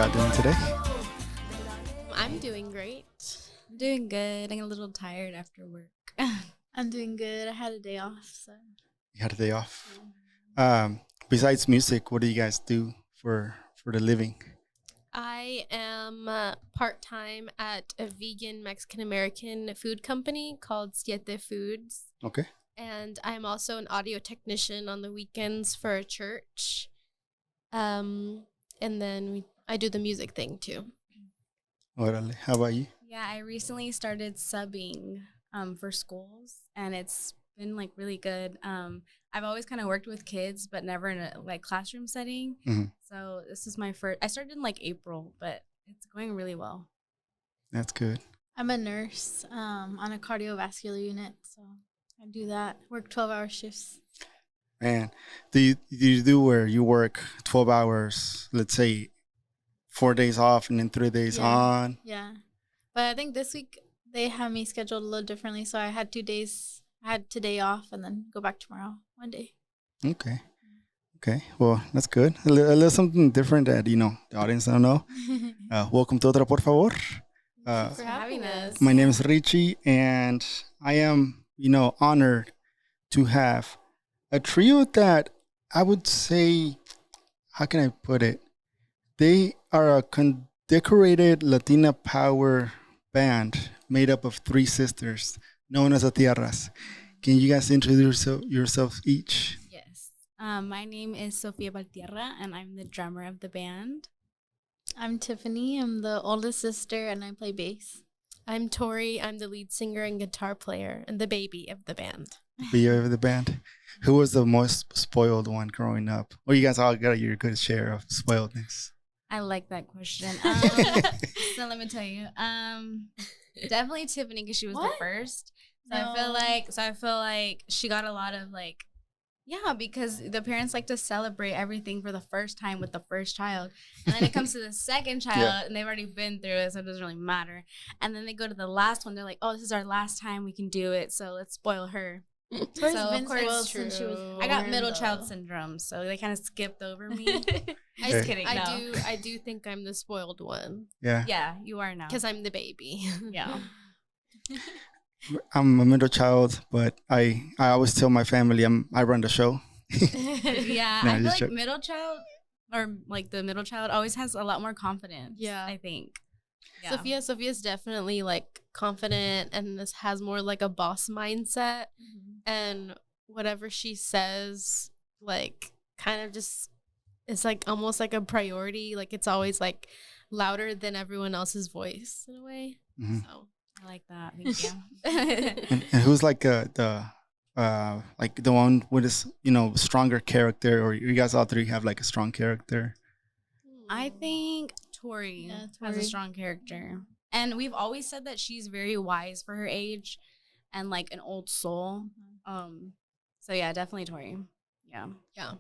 y'all doing today? I'm doing great. I'm doing good. I'm a little tired after work. I'm doing good. I had a day off, so. You had a day off. Besides music, what do you guys do for the living? I am part-time at a vegan Mexican-American food company called Siete Foods. Okay. And I'm also an audio technician on the weekends for a church. And then I do the music thing too. Orale. How about you? Yeah, I recently started subbing for schools, and it's been like really good. I've always kind of worked with kids, but never in a like classroom setting. Mm-hmm. So this is my first. I started in like April, but it's going really well. That's good. I'm a nurse on a cardiovascular unit, so I do that. Work 12-hour shifts. Man, do you do where you work 12 hours, let's say 4 days off and then 3 days on? Yeah. But I think this week they have me scheduled a little differently, so I had 2 days. I had today off and then go back tomorrow, 1 day. Okay. Well, that's good. A little something different that, the audience don't know. Welcome to Otra, por favor. Thanks for having us. My name is Richie, and I am, honored to have a trio that I would say, how can I put it? They are a decorated Latina power band made up of 3 sisters known as the Tiarras. Can you guys introduce yourselves each? Yes. My name is Sophia Baltierra, and I'm the drummer of the band. I'm Tiffany. I'm the oldest sister, and I play bass. I'm Tori. I'm the lead singer and guitar player and the baby of the band. Be of the band. Who was the most spoiled one growing up? Well, you guys all got your good share of spoiledness. I like that question. So let me tell you. Definitely Tiffany, because she was the first. So No. I feel like she got a lot of because the parents like to celebrate everything for the first time with the first child. And then it comes to the second child and they've already been through it, so it doesn't really matter. And then they go to the last one, they're like, oh, this is our last time we can do it, so let's spoil her. Tori's So, been of course, spoiled since she was I got born, middle child though. syndrome, so they kind of skipped over me. Okay. Just kidding. No. I do think I'm the spoiled one Yeah. Yeah, you are now. because I'm the baby. Yeah. I'm a middle child, but I always tell my family I run the show. Yeah, No, I feel just like joke. middle child or like the middle child always has a lot more confidence. Yeah. I think. Yeah. Sophia's definitely like confident and this has more like a boss mindset, and whatever she says like kind of just it's like almost like a priority, like it's always like louder than everyone else's voice in a way. Mhm. So I like that. Thank you. And who's like the one with this stronger character, or you guys all 3 have like a strong character? I think Tori Yeah, has a Tori. strong character. And we've always said that she's very wise for her age and like an old soul. So yeah, definitely Tori. Yeah. yeah.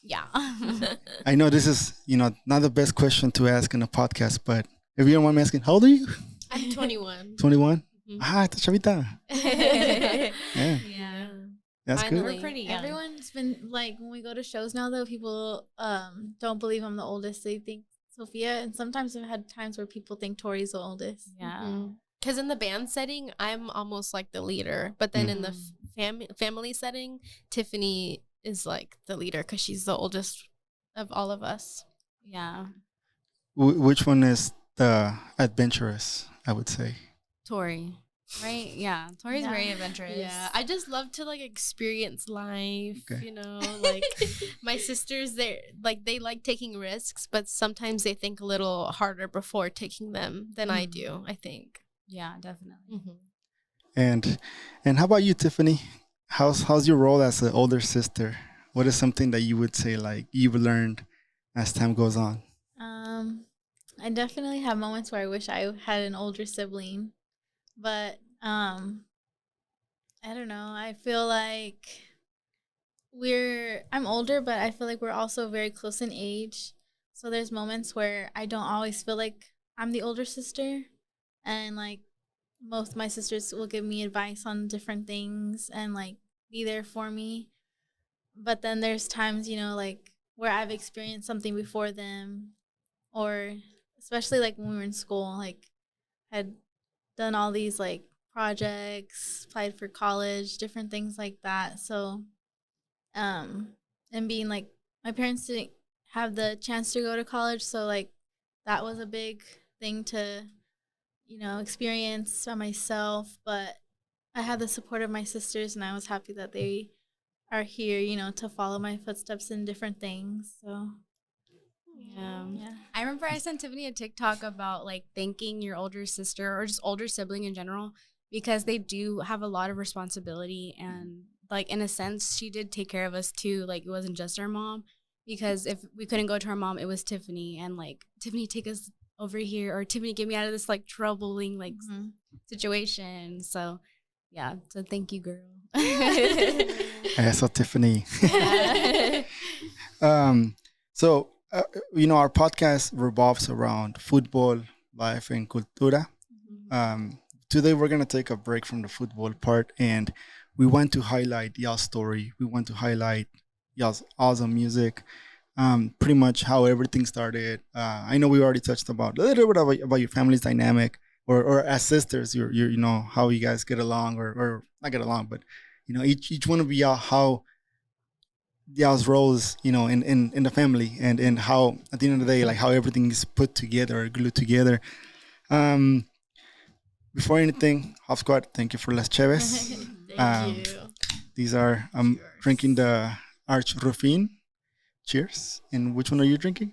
Yeah. I know this is not the best question to ask in a podcast, but if you don't mind me asking, how old are you? I'm 21. 21. Mhm. Ah, esta chavita. Yeah, Yeah. that's Finally. good. We're pretty young. Everyone's been like, when we go to shows now, though, people don't believe I'm the oldest. They think Sophia, and sometimes I've had times where people think Tori's the oldest. Yeah. Because in the band setting, I'm almost like the leader, but then in the family setting, Tiffany is like the leader because she's the oldest of all of us. Yeah. Which one is the adventurous, I would say? Tori. Right? Yeah. Tori's Yeah. very adventurous. Yeah, I just love to like experience life, Okay. like my sisters, they like taking risks, but sometimes they think a little harder before taking them than I do, I think. Yeah, definitely. And how about you, Tiffany? How's your role as the older sister? What is something that you would say like you've learned as time goes on? I definitely have moments where I wish I had an older sibling, but I don't know. I feel like I'm older, but I feel like we're also very close in age. So there's moments where I don't always feel like I'm the older sister, and like most of my sisters will give me advice on different things and like be there for me. But then there's times, like where I've experienced something before them or especially like when we were in school, like had done all these like projects, applied for college, different things like that. So, and being like, my parents didn't have the chance to go to college, so like that was a big thing to, experience by myself. But I had the support of my sisters, and I was happy that they are here, to follow my footsteps in different things. So, yeah. I remember I sent Tiffany a TikTok about like thanking your older sister or just older sibling in general, because they do have a lot of responsibility, and like in a sense she did take care of us too. Like it wasn't just our mom, because if we couldn't go to our mom, it was Tiffany, and like, Tiffany, take us over here, or Tiffany, get me out of this like troubling like situation. So yeah, so thank you, girl. Eso, Tiffany. So, our podcast revolves around football, life, and cultura. Today, we're going to take a break from the football part, and we want to highlight y'all's story. We want to highlight y'all's awesome music, pretty much how everything started. I know we already touched about a little bit about your family's dynamic, or as sisters, how you guys get along, or not get along, but each one of y'all, how y'all's roles, in the family, and how at the end of the day, like how everything is put together or glued together. Before anything, Hop Squad, thank you for Las Cheves. Thank you. These are drinking the Arch Rufin. Cheers. And which one are you drinking?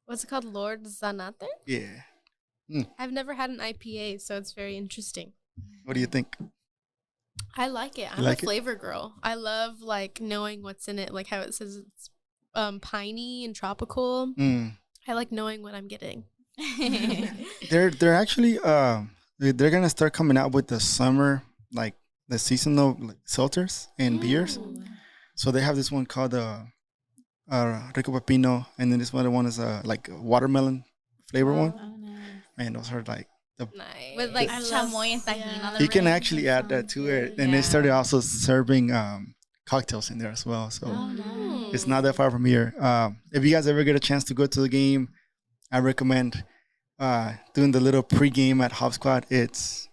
What's it called? Lord Zanate? Yeah. I've never had an IPA, so it's very interesting. What do you think? I like it. I'm like a flavor girl. I love like knowing what's in it, like how it says it's piney and tropical. I like knowing what I'm getting. They're actually they're gonna start coming out with the summer, like the seasonal like seltzers and beers. So they have this one called Rico Pepino, and then this other one is like a watermelon flavor one. Oh, nice. Man, those are like Nice. With like I chamoy and love- tahini yeah. on the you can rim. actually add that to it, and Yeah. they started also serving cocktails in there as well. So Oh, nice. it's not that far from here. If you guys ever get a chance to go to the game, I recommend doing the little pregame at Hop Squad. It's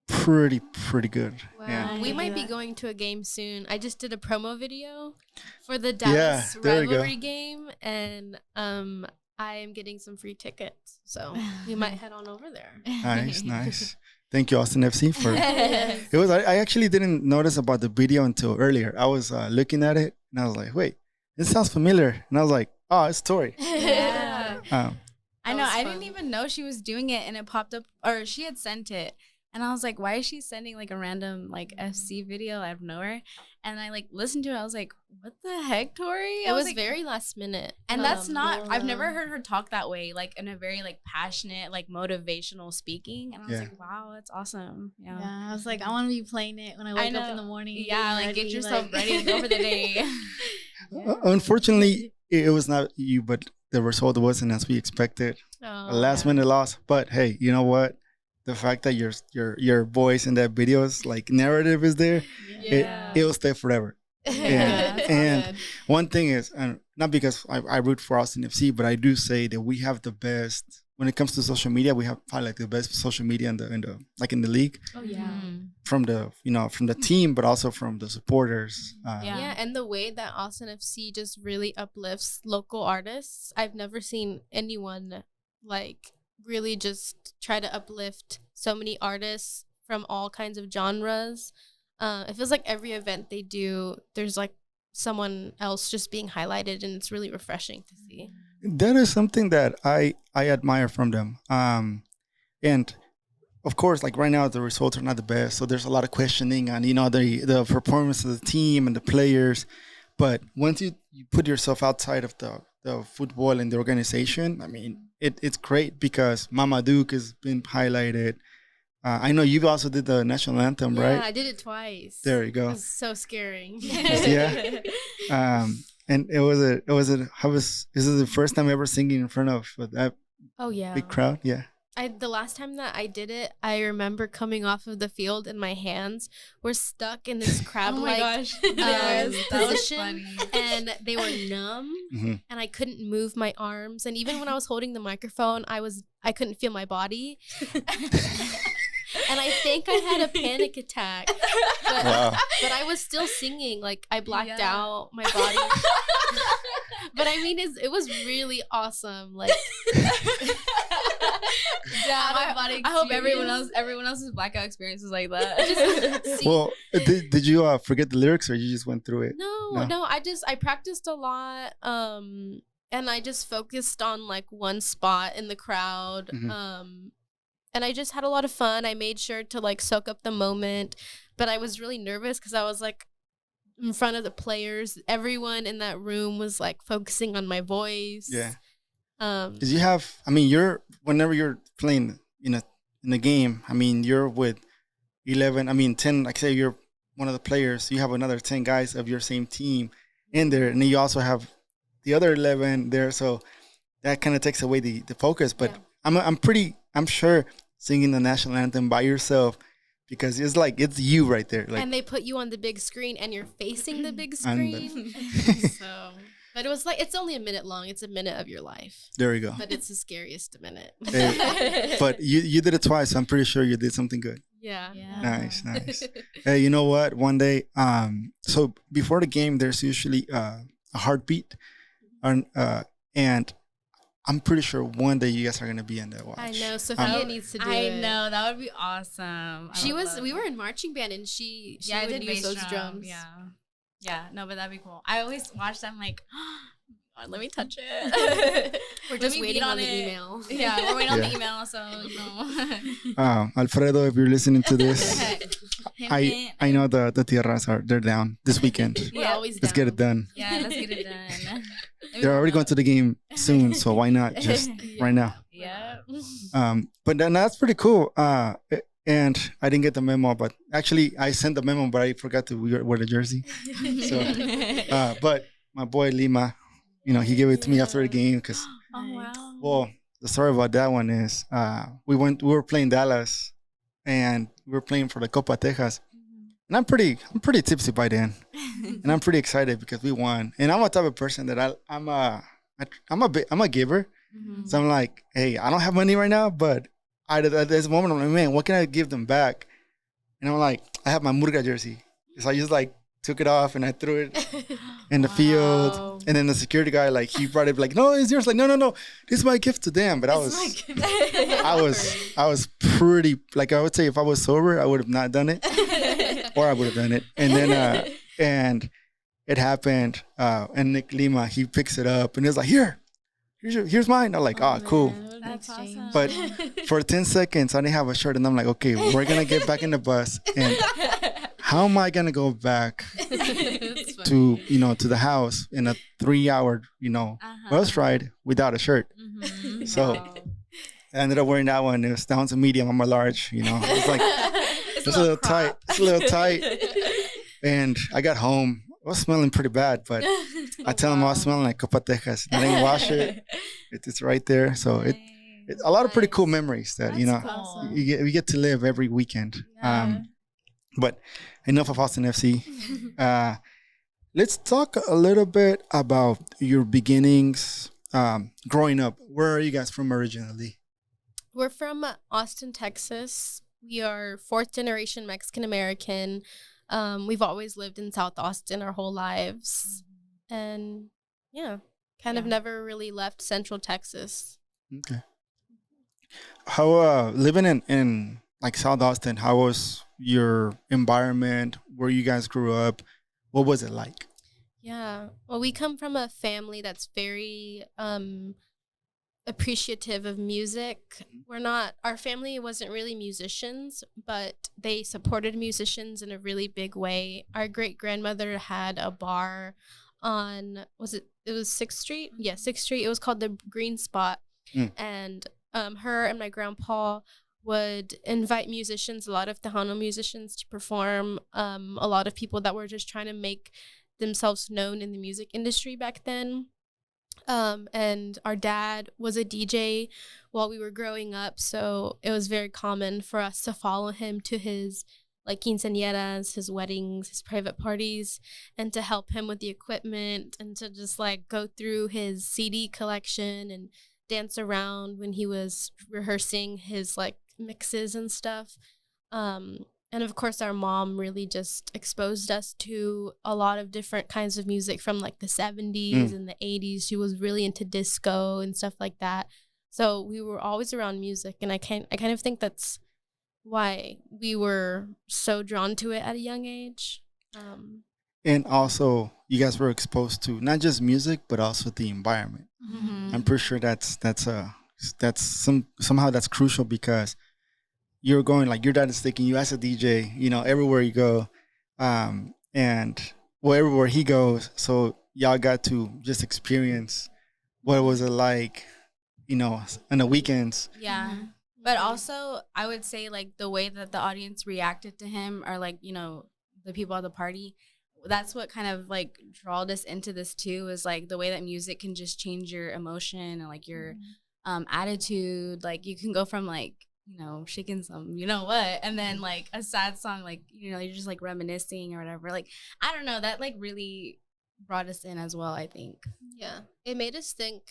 pretty good. Wow. Yeah. We might be going to a game soon. I just did a promo video for the Dallas there we go. rivalry game, and I am getting some free tickets. So we might head on over there. Nice. Thank you, Austin FC, for it was. I actually didn't notice about the video until earlier. I was looking at it and I was like, wait, this sounds familiar, and I was like, oh, it's Tori. Yeah. I That know. was I fun. didn't even know she was doing it, and it popped up, or she had sent it, and I was like, "Why is she sending like a random like FC video out of nowhere?" And I like listened to it. I was like, "What the heck, Tori?" It I was like, very last minute. and that's not. I've never yeah. heard her talk that way, like in a very like passionate, like motivational speaking. And I was Yeah. like, "Wow, that's awesome." Yeah. Yeah, I was like, I want to be playing it when I wake up in the morning. Yeah, getting like get ready, yourself like- ready to go for the day. Unfortunately, it was not you, but the result wasn't as we expected. Oh, A last minute loss. But hey, you know what? The fact that your voice in that video's like narrative is there, it'll stay forever. Yeah. And one thing is, and not because I root for Austin FC, but I do say that we have the best when it comes to social media. We have probably like the best social media in the league, Oh yeah. from the team, but also from the supporters. Yeah, and the way that Austin FC just really uplifts local artists, I've never seen anyone like really just try to uplift so many artists from all kinds of genres. It feels like every event they do, there's like someone else just being highlighted, and it's really refreshing to see. That is something that I admire from them. And of course, like right now, the results are not the best, so there's a lot of questioning on the performance of the team and the players. But once you put yourself outside of the football and the organization, I mean, it's great because Mama Duke has been highlighted. I know you also did the national anthem, Yeah, right? I did it twice. There you go. It was so scary. Yeah. And this is the first time ever singing in front of that Oh yeah. big crowd. Yeah. The last time that I did it, I remember coming off of the field and my hands were stuck in this crab-like That was position, funny. and they were numb, and I couldn't move my arms. And even when I was holding the microphone, I couldn't feel my body. And I think I had a panic attack, but I was still singing. Like, I blacked out my body. But I mean, it was really awesome. Like, I hope everyone else's blackout experience was like that. Well, did you forget the lyrics, or you just went through it? No. I practiced a lot. And I just focused on like one spot in the crowd. And I just had a lot of fun. I made sure to like soak up the moment, but I was really nervous because I was like in front of the players. Everyone in that room was like focusing on my voice. Yeah. Because you have, I mean, whenever you're playing in a game, I mean, you're with 10, like say you're one of the players, you have another 10 guys of your same team in there, and then you also have the other 11 there, so that kind of takes away the focus. But I'm sure singing the national anthem by yourself, because it's like it's you right there. Like, and they put you on the big screen, and you're facing the big screen. So, but it was like it's only a minute long. It's a minute of your life. There you go. But it's the scariest minute. But you did it twice. So I'm pretty sure you did something good. Yeah. Nice. Hey, you know what? One day, so before the game, there's usually a heartbeat, and I'm pretty sure one day you guys are gonna be in that watch. I know Sophia needs to do it. I know, that would be awesome. We were in marching band, and she I would did use those bass drums. Yeah, no, but that'd be cool. I always watch them like, oh, let me touch it. We're just waiting on the email. Yeah, we're waiting on the email, so Alfredo, if you're listening to this, I know the Tiarras they're down this weekend. We're always Let's get it done. Yeah, let's get it done. They're already going to the game soon, so why not just right now? Yeah. But then that's pretty cool. And I didn't get the memo, but actually I sent the memo, but I forgot to wear the jersey. So, but my boy Lima, he gave it to me after the game because. Oh wow. Well, the story about that one is we were playing Dallas, and we were playing for the Copa Texas, and I'm pretty tipsy by then, and I'm pretty excited because we won. And I'm a type of person that I'm a giver, so I'm like, hey, I don't have money right now, but at this moment I'm like, man, what can I give them back? And I'm like, I have my Murga jersey, so I just like took it off and I threw it in the field. And then the security guy, like, he brought it, like, no, it's yours. Like, no, this is my gift to them. But I was pretty, like, I would say if I was sober, I would have not done it, or I would have done it. And then, and it happened. And Nick Lima, he picks it up and he's like, here's mine. I'm like, oh cool. That's awesome. But for 10 seconds, I didn't have a shirt, and I'm like, okay, we're gonna get back in the bus, and how am I gonna go back to the house in a 3-hour bus ride without a shirt? So I ended up wearing that one. It was down to medium. I'm a large. It's like it's a little tight. It's a little tight. And I got home. I was smelling pretty bad, but I tell them I was smelling like Copa Texas. I didn't wash it. It's right there. So it's a lot of pretty cool memories that cool. we get to live every weekend. Yeah. But enough of Austin FC. Let's talk a little bit about your beginnings growing up. Where are you guys from originally? We're from Austin, Texas. We are 4th generation Mexican American. We've always lived in South Austin our whole lives. And kind of never really left Central Texas. Okay. How living in like South Austin, how was your environment, where you guys grew up? What was it like? Yeah. Well, we come from a family that's very appreciative of music. Our family wasn't really musicians, but they supported musicians in a really big way. Our great grandmother had a bar on, it was 6th Street? Yeah, 6th Street. It was called the Green Spot. And her and my grandpa would invite musicians, a lot of Tejano musicians, to perform. A lot of people that were just trying to make themselves known in the music industry back then. And our dad was a DJ while we were growing up, so it was very common for us to follow him to his like quinceañeras, his weddings, his private parties, and to help him with the equipment and to just like go through his CD collection and dance around when he was rehearsing his like mixes and stuff. And of course, our mom really just exposed us to a lot of different kinds of music from like the 70s and the 80s. She was really into disco and stuff like that. So we were always around music, and I kind of think that's why we were so drawn to it at a young age. And also, you guys were exposed to not just music, but also the environment. I'm pretty sure somehow that's crucial, because you're going, like, your dad is taking you as a DJ, everywhere you go, and everywhere he goes. So y'all got to just experience what was it like, on the weekends. Yeah. But also, I would say, like, the way that the audience reacted to him, or, like, the people at the party, that's what kind of, like, drawed us into this, too, is, like, the way that music can just change your emotion and, like, your attitude. Like, you can go from, like, shaking some, and then, like, a sad song, like, you're just, like, reminiscing or whatever. Like, I don't know. That, like, really brought us in as well, I think. Yeah. It made us think,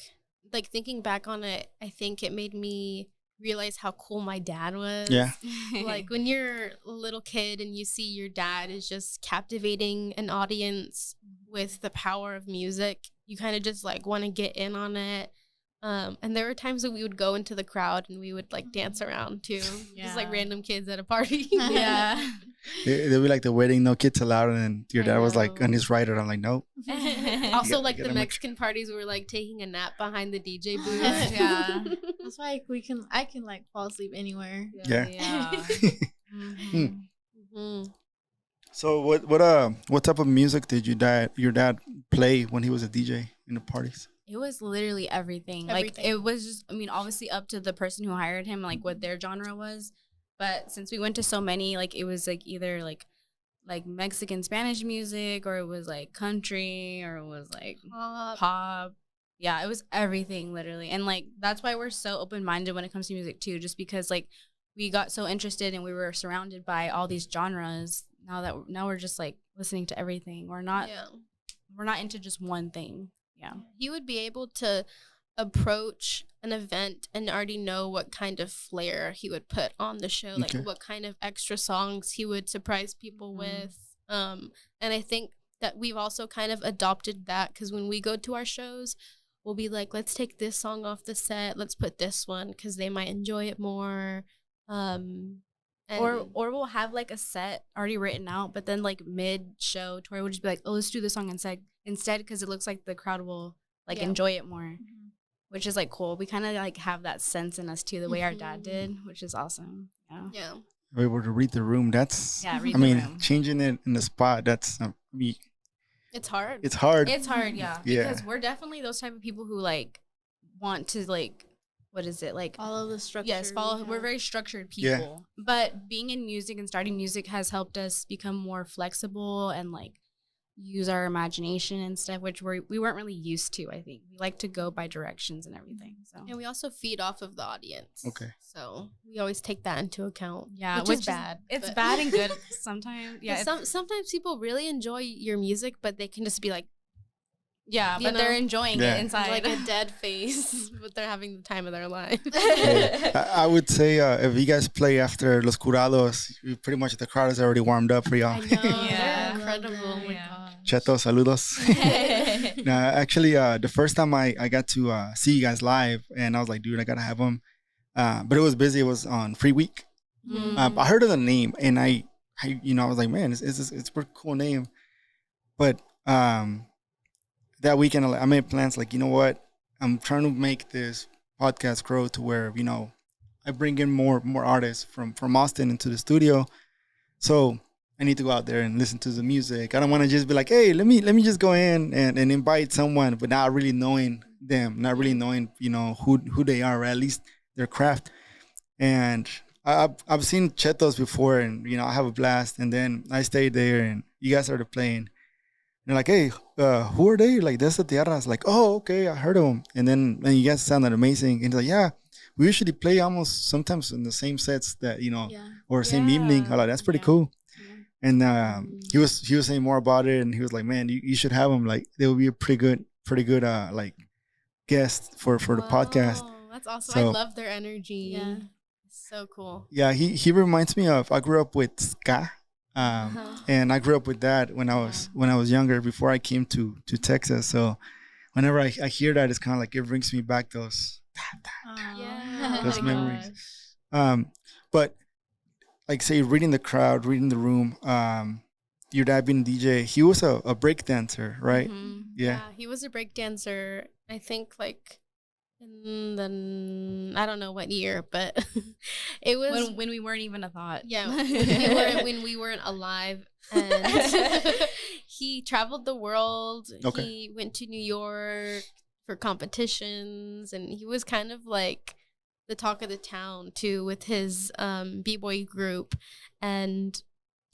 like, thinking back on it, I think it made me realize how cool my dad was. Yeah. Like, when you're a little kid and you see your dad is just captivating an audience with the power of music, you kind of just like want to get in on it. And there were times that we would go into the crowd and we would like dance around too. Yeah. Just like random kids at a party. Yeah. They'd be like the wedding, no kids allowed, and your dad was like on his rider. I'm like, nope. Also, like you the gotta Mexican parties, we were like taking a nap behind the DJ booth. Yeah. That's why I can like fall asleep anywhere. Yeah. Mm-hmm. So what type of music did your dad play when he was a DJ in the parties? It was literally everything. Like, it was just, obviously up to the person who hired him, like, what their genre was. But since we went to so many, like, it was, like, either, like Mexican Spanish music, or it was, like, country, or it was, like, pop. Yeah, it was everything, literally. And, like, that's why we're so open-minded when it comes to music, too. Just because, like, we got so interested and we were surrounded by all these genres. Now we're just, like, listening to everything. We're not into just one thing. Yeah. He would be able to approach an event and already know what kind of flair he would put on the show, like what kind of extra songs he would surprise people with. And I think that we've also kind of adopted that, because when we go to our shows, we'll be like, let's take this song off the set, let's put this one because they might enjoy it more. Or we'll have like a set already written out, but then like mid-show, Tori would just be like, oh, let's do this song instead because it looks like the crowd will like enjoy it more, which is like cool. We kind of like have that sense in us too, the way our dad did, which is awesome. Yeah. We were to read the room. That's room. Changing it in the spot. That's it's hard. It's hard. It's hard, yeah. Because we're definitely those type of people who like want to like, what is it, like follow the structure. Yes, we're very structured people. Yeah. But being in music and starting music has helped us become more flexible and like use our imagination and stuff, which we weren't really used to. I think we like to go by directions and everything. So and we also feed off of the audience. Okay. So we always take that into account. Yeah, which is bad. It's bad and good sometimes. Yeah. Sometimes people really enjoy your music, but they can just be like, yeah, but they're enjoying it inside. Like a dead face, but they're having the time of their life. I would say if you guys play after Los Curados, pretty much the crowd is already warmed up for y'all. I know. They're incredible. Oh my gosh. Cheto, saludos. No, actually, the first time I got to see you guys live, and I was like, dude, I got to have them. But it was busy. It was on Free Week. I heard of the name, and I was like, man, it's a pretty cool name. But that weekend, I made plans like, you know what? I'm trying to make this podcast grow to where, I bring in more artists from Austin into the studio. So I need to go out there and listen to the music. I don't want to just be like, hey, let me just go in and invite someone, but not really knowing them, not really knowing, who they are, or at least their craft. And I've seen Chetos before, and, I have a blast. And then I stayed there and you guys started playing. they're like, hey, who are they? Like, that's the Tiarras. Like, oh, okay, I heard of them. And then you guys sounded amazing. And they're like, yeah, we usually play almost sometimes in the same sets that, Yeah. or same evening. I'm like, that's pretty cool. Yeah. And he was saying more about it, and he was like, man, you should have them. Like, they would be a pretty good like guest for the podcast. That's awesome. So- I love their energy. Yeah. So cool. Yeah, he reminds me of, I grew up with ska. And I grew up with that when I was younger, before I came to Texas. So whenever I hear that, it's kind of like it brings me back those Yeah. memories. But like, say, reading the crowd, reading the room. Your dad being a DJ, he was a break dancer, right? Mhm. Yeah. He was a break dancer. I think like in the I don't know what year, but it was When we weren't even a thought. yeah when we weren't alive, and he traveled the world. Okay. He went to New York for competitions, and he was kind of like the talk of the town too with his b-boy group. And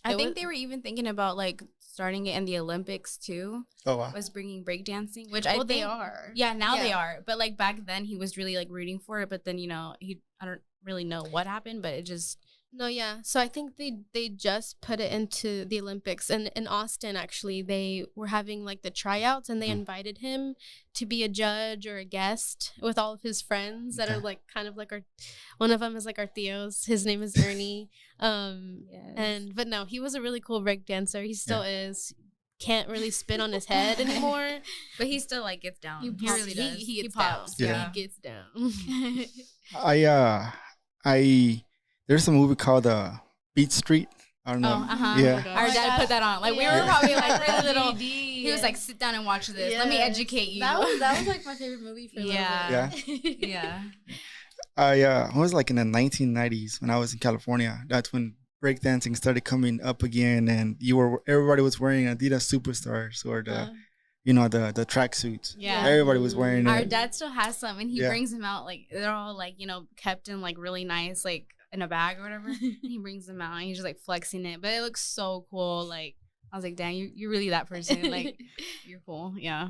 I it think was- they were even thinking about like starting it in the Olympics too. Oh wow. Was bringing breakdancing, which well, I they think are. Yeah, now they Yeah. are. But like back then, he was really like rooting for it. But then I don't really know what happened, but it just No, yeah. So I think they just put it into the Olympics, and in Austin actually they were having like the tryouts, and they invited him to be a judge or a guest with all of his friends that are Okay. like kind of like one of them is like our Theos. His name is Ernie. But no, he was a really cool break dancer. He still is. Can't really spin on his head anymore. but he still like gets down. He pops- really does. He gets pops. down. Yeah. He gets down. I there's a movie called Beat Street. I don't know. Oh, uh-huh. Yeah. Our dad put that on. Like we were Yeah. probably like really little. DVD. He was like, "Sit down and watch this. Let me Yes. educate you." That was like my favorite movie for a little Yeah. bit. yeah. I was like in the 1990s when I was in California. That's when breakdancing started coming up again, and everybody was wearing Adidas Superstars or the the tracksuits. Yeah. Everybody was wearing Our it. dad still has some, and he Yeah. brings them out like they're all like kept in like really nice like in a bag or whatever. And he brings them out, and he's just like flexing it, but it looks so cool. Like I was like, "Damn, you're really that person. Like you're cool." Yeah.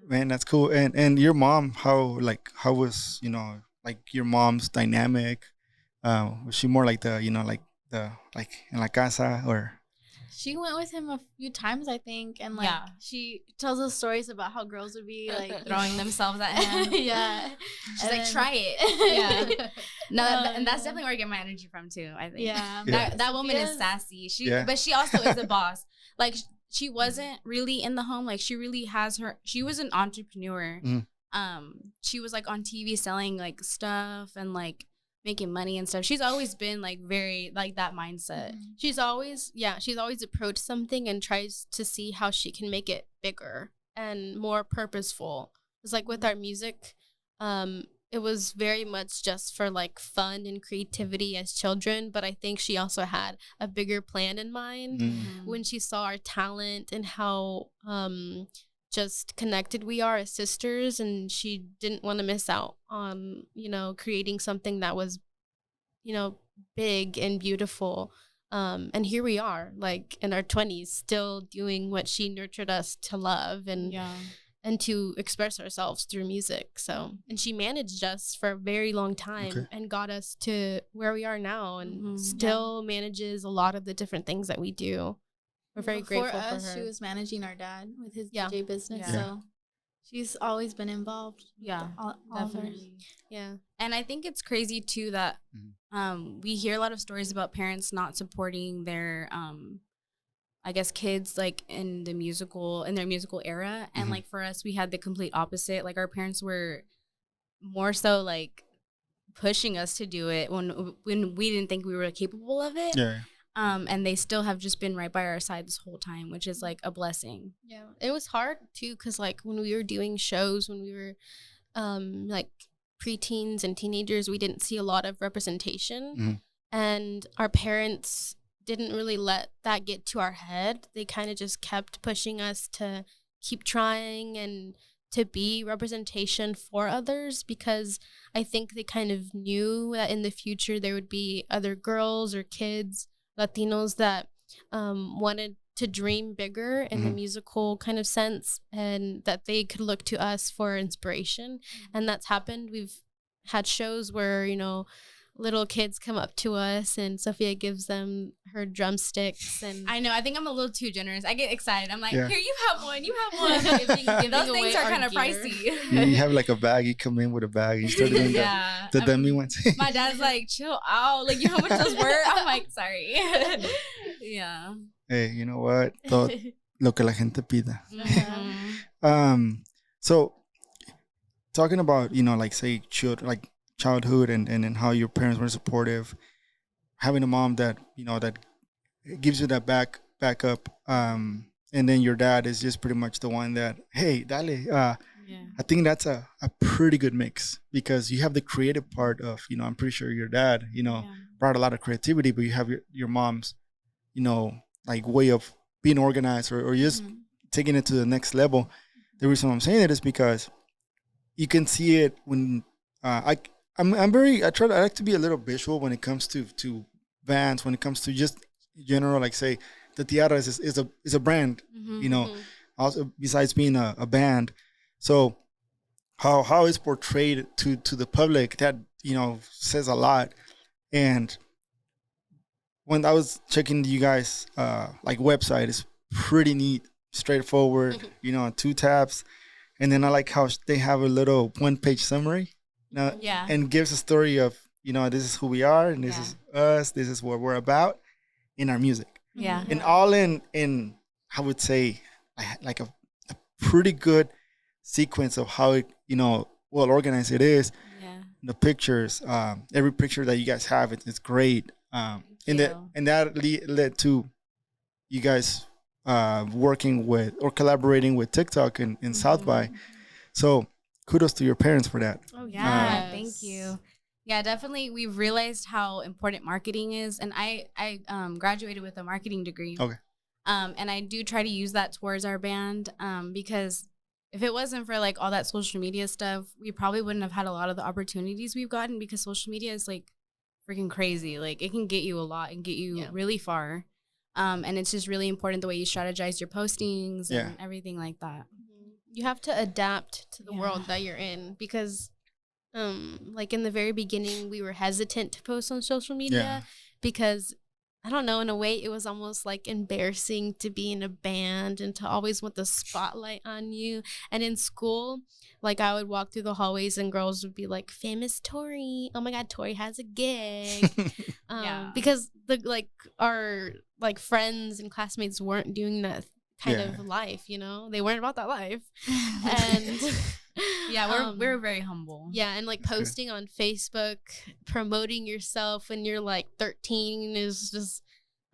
Man, that's cool. And your mom, how was like your mom's dynamic? Was she more like the like in la casa, or? She went with him a few times, I think, and like Yeah. she tells us stories about how girls would be like Throwing themselves at him. yeah. She's And like, then- "Try it." Yeah. No, and that's definitely where I get my energy from too. I think. Yeah. Yeah. That woman is Sophia's- sassy. Yeah. But she also is a boss. Like she wasn't really in the home. Like she really has she was an entrepreneur. Mhm. She was like on TV selling like stuff and like making money and stuff. She's always been like very like that mindset. She's always approached something and tries to see how she can make it bigger and more purposeful. It's like with our music, it was very much just for like fun and creativity as children, but I think she also had a bigger plan in mind when she saw our talent and how just connected we are as sisters, and she didn't want to miss out on creating something that was big and beautiful. And here we are, like in our 20s, still doing what she nurtured us to love and to express ourselves through music. So, and she managed us for a very long time and got us to where we are now, and still manages a lot of the different things that we do. We're very grateful for her. She was managing our dad with his Yeah. DJ business, Yeah. so she's always been involved. Yeah. all of hers. Definitely. Yeah. And I think it's crazy too that we hear a lot of stories about parents not supporting their I guess kids like in their musical era. And like for us, we had the complete opposite. Like our parents were more so like pushing us to do it when we didn't think we were capable of it. Yeah. And they still have just been right by our side this whole time, which is like a blessing. Yeah, it was hard too, because like when we were doing shows, when we were like preteens and teenagers, we didn't see a lot of representation, and our parents didn't really let that get to our head. They kind of just kept pushing us to keep trying and to be representation for others, because I think they kind of knew that in the future there would be other girls or kids, Latinos, that wanted to dream bigger in the musical kind of sense, and that they could look to us for inspiration. And that's happened. We've had shows where, you know, little kids come up to us and Sophia gives them her drumsticks. And I know, I think I'm a little too generous. I get excited. I'm like, Yeah. here, you have one, you have one. giving Those away things are our kind of gear. pricey. You have like a bag. You come in with a bag. You start doing Yeah. the dummy ones. My dad's like, chill out. Like, you know how much those were? I'm like, sorry. Yeah. Hey, you know what? Todo lo que la gente pida. Mhm. So talking about, you know, like say childhood and how your parents were supportive, having a mom that, you know, that gives you that backup, and then your dad is just pretty much the one that, hey, dale, Yeah. I think that's a pretty good mix, because you have the creative part of, you know, I'm pretty sure your dad, you know, Yeah. brought a lot of creativity, but you have your mom's, you know, like way of being organized, or just taking it to the next level. The reason I'm saying it is because you can see it when I like to be a little visual when it comes to bands, when it comes to just general, like say the Tiarras is a brand, you know, also besides being a band. So how it's portrayed to the public, that, you know, says a lot. And when I was checking you guys like website, it's pretty neat, straightforward, you know, 2 tabs. And then I like how they have a little 1-page summary, you know, Yeah. and gives a story of, you know, this is who we are, and this is us, this is what we're about in our music. Yeah. And all in I would say like a pretty good sequence of how it, you know, well organized it is. Yeah. The pictures, every picture that you guys have, it's great. And that led to you guys working with or collaborating with TikTok in South by. So kudos to your parents for that. Oh Yeah, thank you. Yeah, definitely. We've realized how important marketing is, and I graduated with a marketing degree. Okay. And I do try to use that towards our band, because if it wasn't for like all that social media stuff, we probably wouldn't have had a lot of the opportunities we've gotten, because social media is like freaking crazy. Like, it can get you a lot and get you really far. And it's just really important the way you strategize your postings and everything like that. You have to adapt to the world that you're in, because like in the very beginning we were hesitant to post on social media because I don't know, in a way it was almost like embarrassing to be in a band and to always want the spotlight on you. And in school, like I would walk through the hallways and girls would be like, famous Tori, oh my god, Tori has a gig. Because the like our like friends and classmates weren't doing that kind of life, you know, they weren't about that life. And we're very humble. Yeah, and like posting on Facebook, promoting yourself when you're like 13 is just,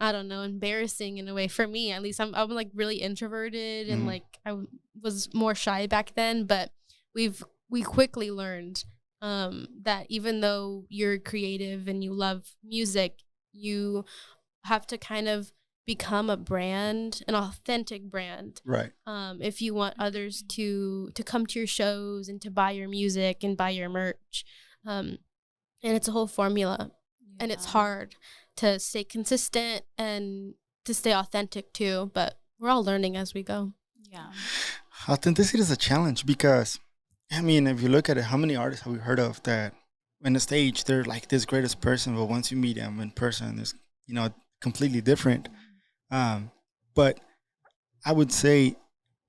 I don't know, embarrassing in a way for me. At least I'm like really introverted and like I was more shy back then. But we quickly learned that even though you're creative and you love music, you have to kind of become a brand, an authentic brand, right? If you want others to come to your shows and to buy your music and buy your merch, and it's a whole formula, and it's hard to stay consistent and to stay authentic too, but we're all learning as we go. Authenticity is a challenge, because I mean, if you look at it, how many artists have we heard of that on the stage they're like this greatest person, but once you meet them in person, it's, you know, completely different. But I would say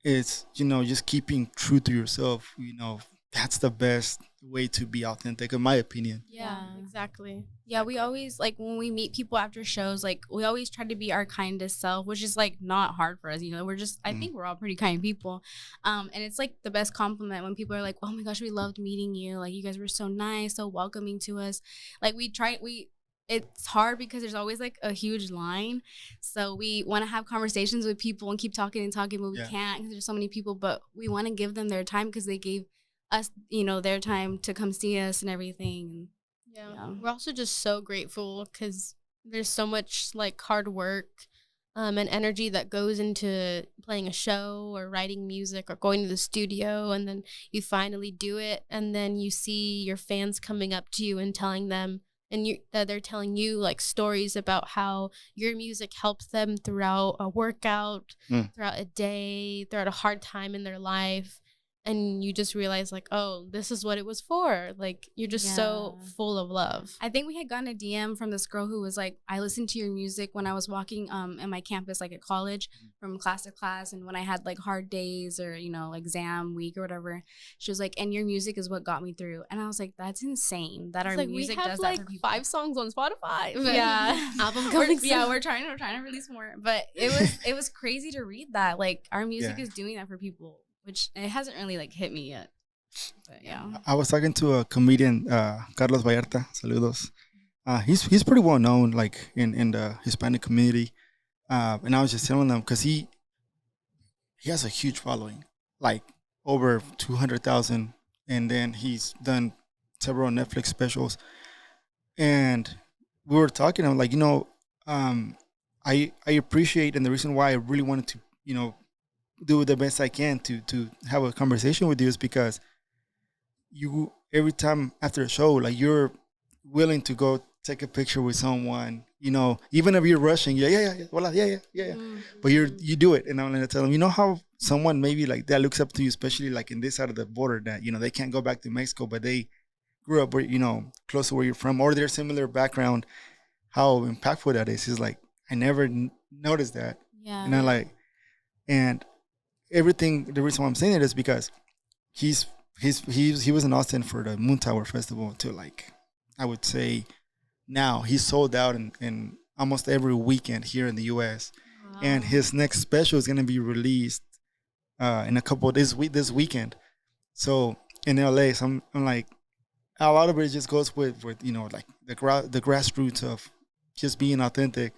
it's, you know, just keeping true to yourself. You know, that's the best way to be authentic, in my opinion. Yeah, exactly. Yeah, we always, like, when we meet people after shows, like, we always try to be our kindest self, which is, like, not hard for us, you know. We're just, I think we're all pretty kind people. And it's, like, the best compliment when people are like, oh, my gosh, we loved meeting you. Like, you guys were so nice, so welcoming to us. Like, it's hard because there's always, like, a huge line. So we want to have conversations with people and keep talking, but we can't because there's so many people. But we want to give them their time because they gave us, you know, their time to come see us and everything. Yeah. We're also just so grateful because there's so much like hard work and energy that goes into playing a show or writing music or going to the studio, and then you finally do it, and then you see your fans coming up to you and telling them and that they're telling you like stories about how your music helps them throughout a workout, throughout a day, throughout a hard time in their life. And you just realize like, oh, this is what it was for. Like, you're just so full of love. I think we had gotten a DM from this girl who was like, I listened to your music when I was walking in my campus, like at college, from class to class. And when I had like hard days or, you know, exam week or whatever, she was like, and your music is what got me through. And I was like, that's insane that our music does that for people. 5 songs on Spotify. Yeah. Album coming soon. Yeah, we're trying to release more. But it was crazy to read that. Like, our music is doing that for people, which it hasn't really like hit me yet. But yeah. I was talking to a comedian, Carlos Vallarta. Saludos. He's pretty well known like in the Hispanic community. And I was just telling them because he has a huge following, like over 200,000, and then he's done several Netflix specials. And we were talking. I'm like, I appreciate, and the reason why I really wanted to, do the best I can to have a conversation with you is because you every time after a show, like you're willing to go take a picture with someone, even if you're rushing, voila, but you do it. And I'm gonna tell them, how someone maybe like that looks up to you, especially like in this side of the border that they can't go back to Mexico, but they grew up where close to where you're from, or their similar background. How impactful that is like I never noticed that, and I like and everything. The reason why I'm saying it is because he was in Austin for the Moon Tower Festival until like I would say now he's sold out in almost every weekend here in the U.S. Wow. And his next special is going to be released in a couple of this weekend. So in LA, so I'm like a lot of it just goes with like the grassroots of just being authentic.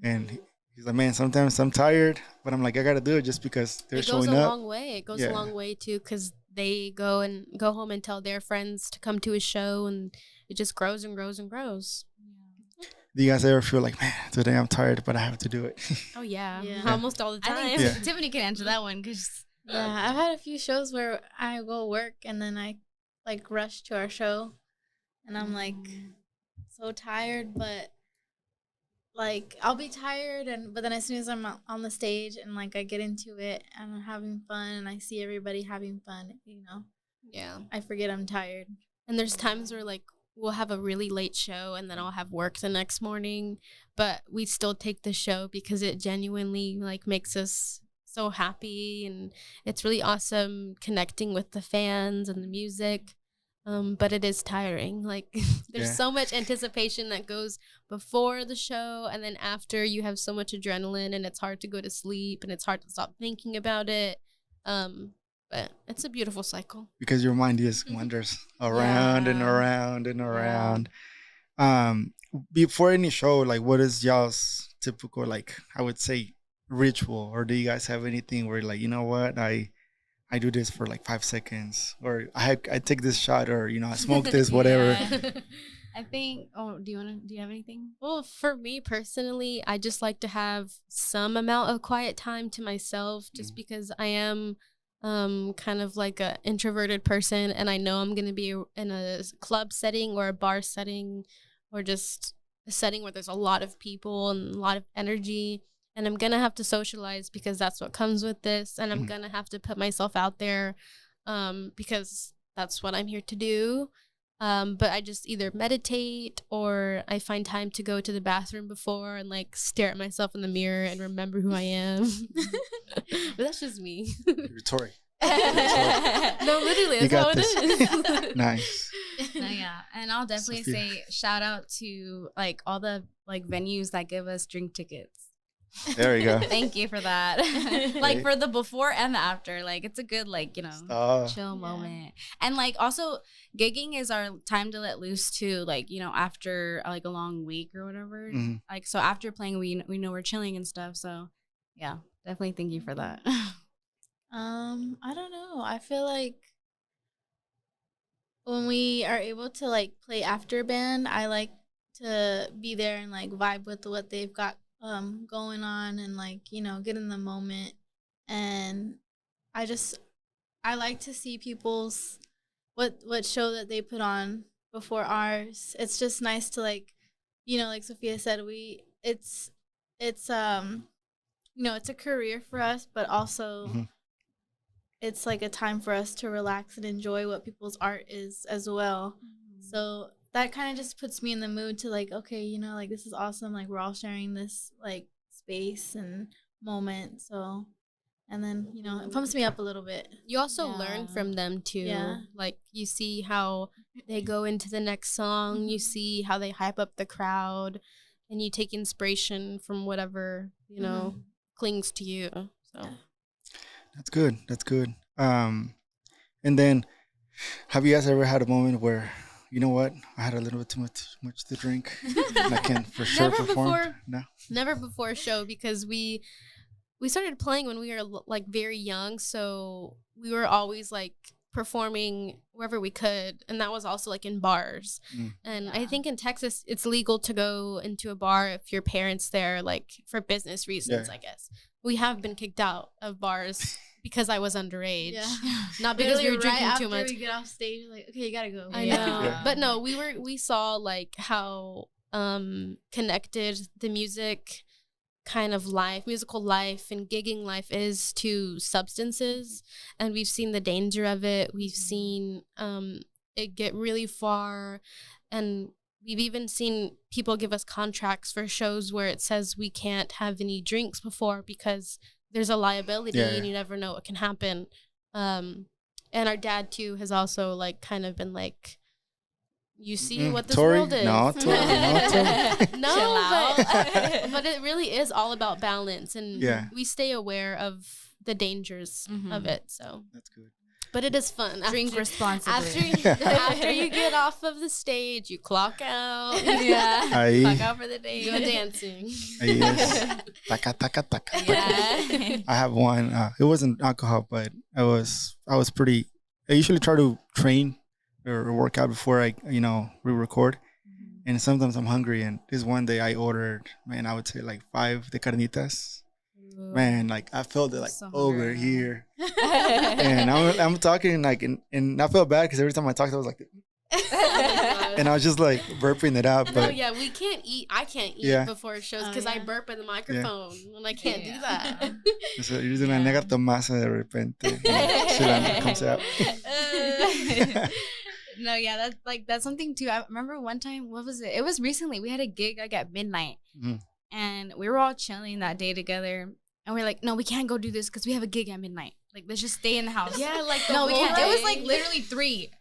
And he's like, man, sometimes I'm tired, but I'm like, I got to do it just because they're showing up. It goes a long way. It goes a long way, too, because they go home and tell their friends to come to his show, and it just grows and grows and grows. Do you guys ever feel like, man, today I'm tired, but I have to do it? Oh, yeah. Almost all the time. I think Tiffany can answer that one. I've had a few shows where I go work, and then I, like, rush to our show, and I'm, like, so tired, but... like I'll be tired, but then as soon as I'm on the stage and like I get into it and I'm having fun and I see everybody having fun, I forget I'm tired. And there's times where like we'll have a really late show and then I'll have work the next morning, but we still take the show because it genuinely like makes us so happy, and it's really awesome connecting with the fans and the music. But it is tiring. Like there's so much anticipation that goes before the show, and then after you have so much adrenaline, and it's hard to go to sleep, and it's hard to stop thinking about it. But it's a beautiful cycle because your mind just wanders around and around and around. Before any show, like what is y'all's typical, like I would say, ritual, or do you guys have anything where like, you know what, I do this for like 5 seconds, or I take this shot, or I smoke this, whatever. I think. Oh, do you have anything? Well, for me personally, I just like to have some amount of quiet time to myself, just because I am kind of like a introverted person, and I know I'm gonna be in a club setting or a bar setting, or just a setting where there's a lot of people and a lot of energy. And I'm going to have to socialize because that's what comes with this. And I'm going to have to put myself out there because that's what I'm here to do. But I just either meditate, or I find time to go to the bathroom before and like stare at myself in the mirror and remember who I am. But that's just me. You're Tori. No, literally, that's how it is. Nice. No, yeah. And I'll definitely say shout out to like all the like venues that give us drink tickets. There you go. Thank you for that. Like for the before and the after, like it's a good like chill moment. And like also gigging is our time to let loose too. Like after like a long week or whatever. Like so after playing, we know we're chilling and stuff. So yeah, definitely thank you for that. I don't know. I feel like when we are able to like play after band, I like to be there and like vibe with what they've got going on, and like get in the moment. And I like to see people's what show that they put on before ours. It's just nice to like, like Sophia said, it's it's a career for us, but also it's like a time for us to relax and enjoy what people's art is as well. So that kind of just puts me in the mood to like, okay, like this is awesome. Like we're all sharing this like space and moment. So, and then, it pumps me up a little bit. You also learn from them too. Yeah. Like you see how they go into the next song, you see how they hype up the crowd, and you take inspiration from whatever, clings to you. So That's good. That's good. And then have you guys ever had a moment where, you know what, I had a little bit too much to drink and I can for sure perform? Never before a show, because we started playing when we were like very young, so we were always like performing wherever we could, and that was also like in bars. And I think in Texas it's legal to go into a bar if your parents there, like for business reasons. I guess we have been kicked out of bars because I was underage, not because we were drinking too much. We get off stage, like, okay, you gotta go. I know, but no, we saw like how connected the musical life and gigging life is to substances, and we've seen the danger of it. We've seen it get really far, and we've even seen people give us contracts for shows where it says we can't have any drinks before because there's a liability and you never know what can happen. And our dad too has also like kind of been like, you see what this Tori? world is. No, Tori. No, but it really is all about balance, and we stay aware of the dangers of it. So that's good. But it is fun. Drink responsibly. After you get off of the stage, you clock out. Clock out for the day. Go dancing. Yes. Taka, taka, taka. I have one. It wasn't alcohol, but I usually try to train or work out before we record. And sometimes I'm hungry, and this one day I ordered, man, I would say like 5 de carnitas. Man, like I felt it like so over here, and I'm talking like, and I felt bad because every time I talked, I was like, and I was just like burping it out. But we can't eat. I can't eat before shows because I burp in the microphone, and I can't do that. So you're doing a negar tomasa de repente, shit comes out. No, that's something too. I remember one time, what was it? It was recently. We had a gig like at midnight, and we were all chilling that day together. And we're like, no, we can't go do this because we have a gig at midnight. Like, let's just stay in the house. Yeah, like no, we can't. It was like literally 3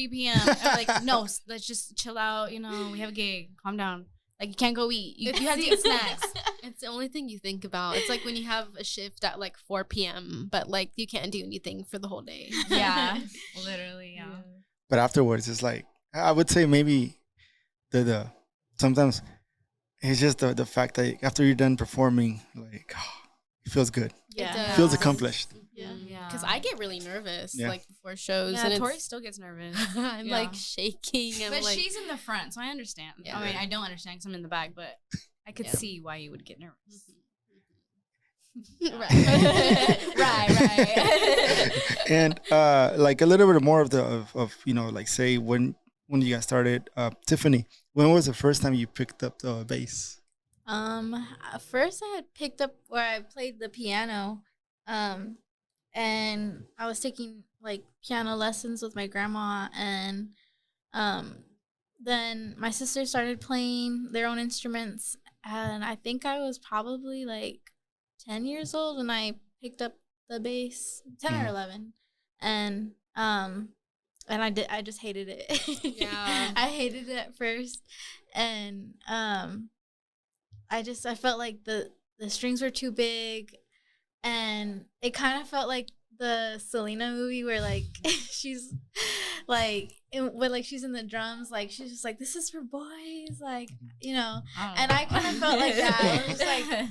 p.m. And we're like, no, let's just chill out. We have a gig. Calm down. Like, you can't go eat. You have to eat snacks. It's the only thing you think about. It's like when you have a shift at like 4 p.m., but like you can't do anything for the whole day. Yeah, literally, yeah. But afterwards, it's like, I would say maybe the sometimes it's just the fact that after you're done performing, like, it feels good. Yeah. It feels accomplished. Yeah. Because I get really nervous like before shows. Yeah, and Tori still gets nervous. I'm like shaking. But she's in the front, so I understand. Yeah. I mean, I don't understand because I'm in the back, but I could see why you would get nervous. Right. And like a little bit more of like say when you guys started, Tiffany, when was the first time you picked up the bass? First I had picked up where I played the piano, and I was taking like piano lessons with my grandma, and then my sister started playing their own instruments, and I think I was probably like 10 years old when I picked up the bass, 10 or 11, and I just hated it. I hated it at first, and I felt like the strings were too big, and it kind of felt like the Selena movie where like she's like when she's in the drums, like she's just like, this is for boys, like and I kind of felt like that. I was just like,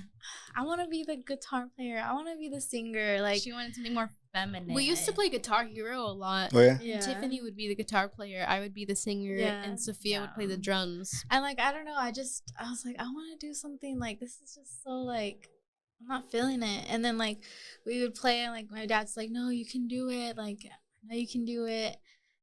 I want to be the guitar player, I want to be the singer. Like she wanted something more feminine. We used to play Guitar Hero a lot. Oh yeah. And Tiffany would be the guitar player, I would be the singer, and Sophia would play the drums. And like I don't know, I was like, I want to do something, like this is just so like I'm not feeling it. And then like we would play, and like my dad's like, no, you can do it, like I know you can do it.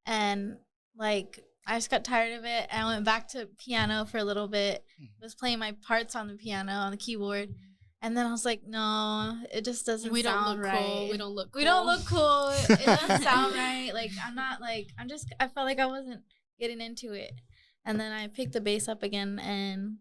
And like I just got tired of it. I went back to piano for a little bit. Was playing my parts on the piano, on the keyboard. And then I was like, no, it just doesn't sound right. Cool. We don't look cool. We don't look cool. It doesn't sound right. Like, I felt like I wasn't getting into it. And then I picked the bass up again, and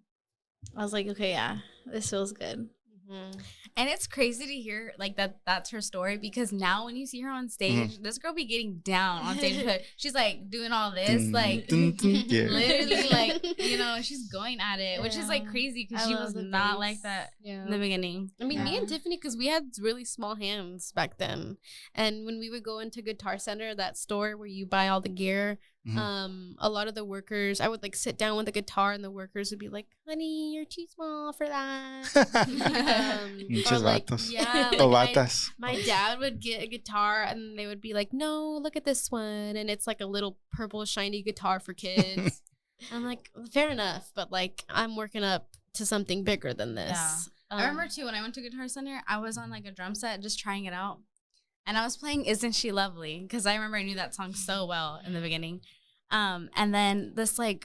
I was like, okay, yeah, this feels good. Mm-hmm. And it's crazy to hear like that's her story, because now when you see her on stage, this girl be getting down on stage. She's like doing all this, like literally, like, you know, she's going at it, which is like crazy because she was not like that in the beginning. I mean, me and Tiffany, because we had really small hands back then, and when we would go into Guitar Center, that store where you buy all the gear, a lot of the workers, I would like sit down with the guitar, and the workers would be like, "Honey, you're too small for that." Or like, my dad would get a guitar, and they would be like, "No, look at this one," and it's like a little purple shiny guitar for kids. I'm like, fair enough, but like I'm working up to something bigger than this. Yeah. I remember too when I went to Guitar Center, I was on like a drum set just trying it out, and I was playing "Isn't She Lovely" because I remember I knew that song so well in the beginning. And then this like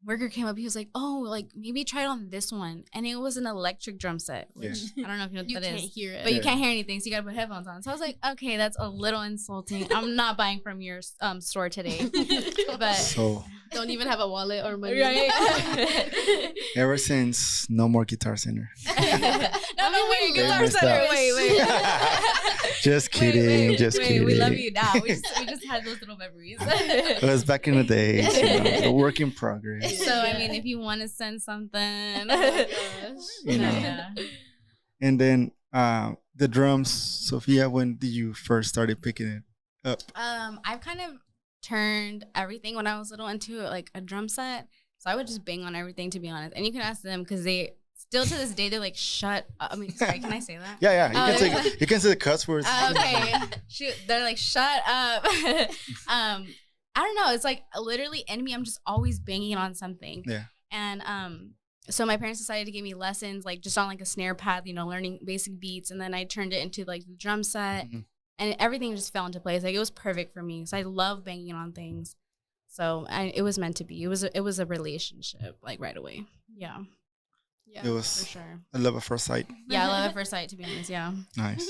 worker came up. He was like, "Oh, like maybe try it on this one." And it was an electric drum set, which I don't know if you know what that is. You can't hear it, but you can't hear anything, so you gotta put headphones on. So I was like, "Okay, that's a little insulting. I'm not buying from your store today." But don't even have a wallet or money. Right? Ever since no more Guitar Center. No, wait, Guitar Center. Wait. Just kidding. Just kidding. We love you now. We just had those little memories. It was back in the days, you know, a work in progress. So I mean, if you want to send something, you know. And then the drums, Sophia, when did you first started picking it up? I've kind of turned everything when I was little into like a drum set, so I would just bang on everything, to be honest. And you can ask them because they still to this day they're like, "Shut up." I mean, sorry, can I say that? Yeah. You can say the cuss words. Okay. Shoot, they're like, "Shut up." I don't know. It's like literally in me, I'm just always banging on something. Yeah. And so my parents decided to give me lessons, like just on like a snare pad, you know, learning basic beats. And then I turned it into like the drum set, and everything just fell into place. Like it was perfect for me. So I love banging on things. So it was meant to be. It was a relationship, like right away. Yeah. It was for sure. a love at first sight. Yeah, love at first sight, to be honest. Yeah. Nice.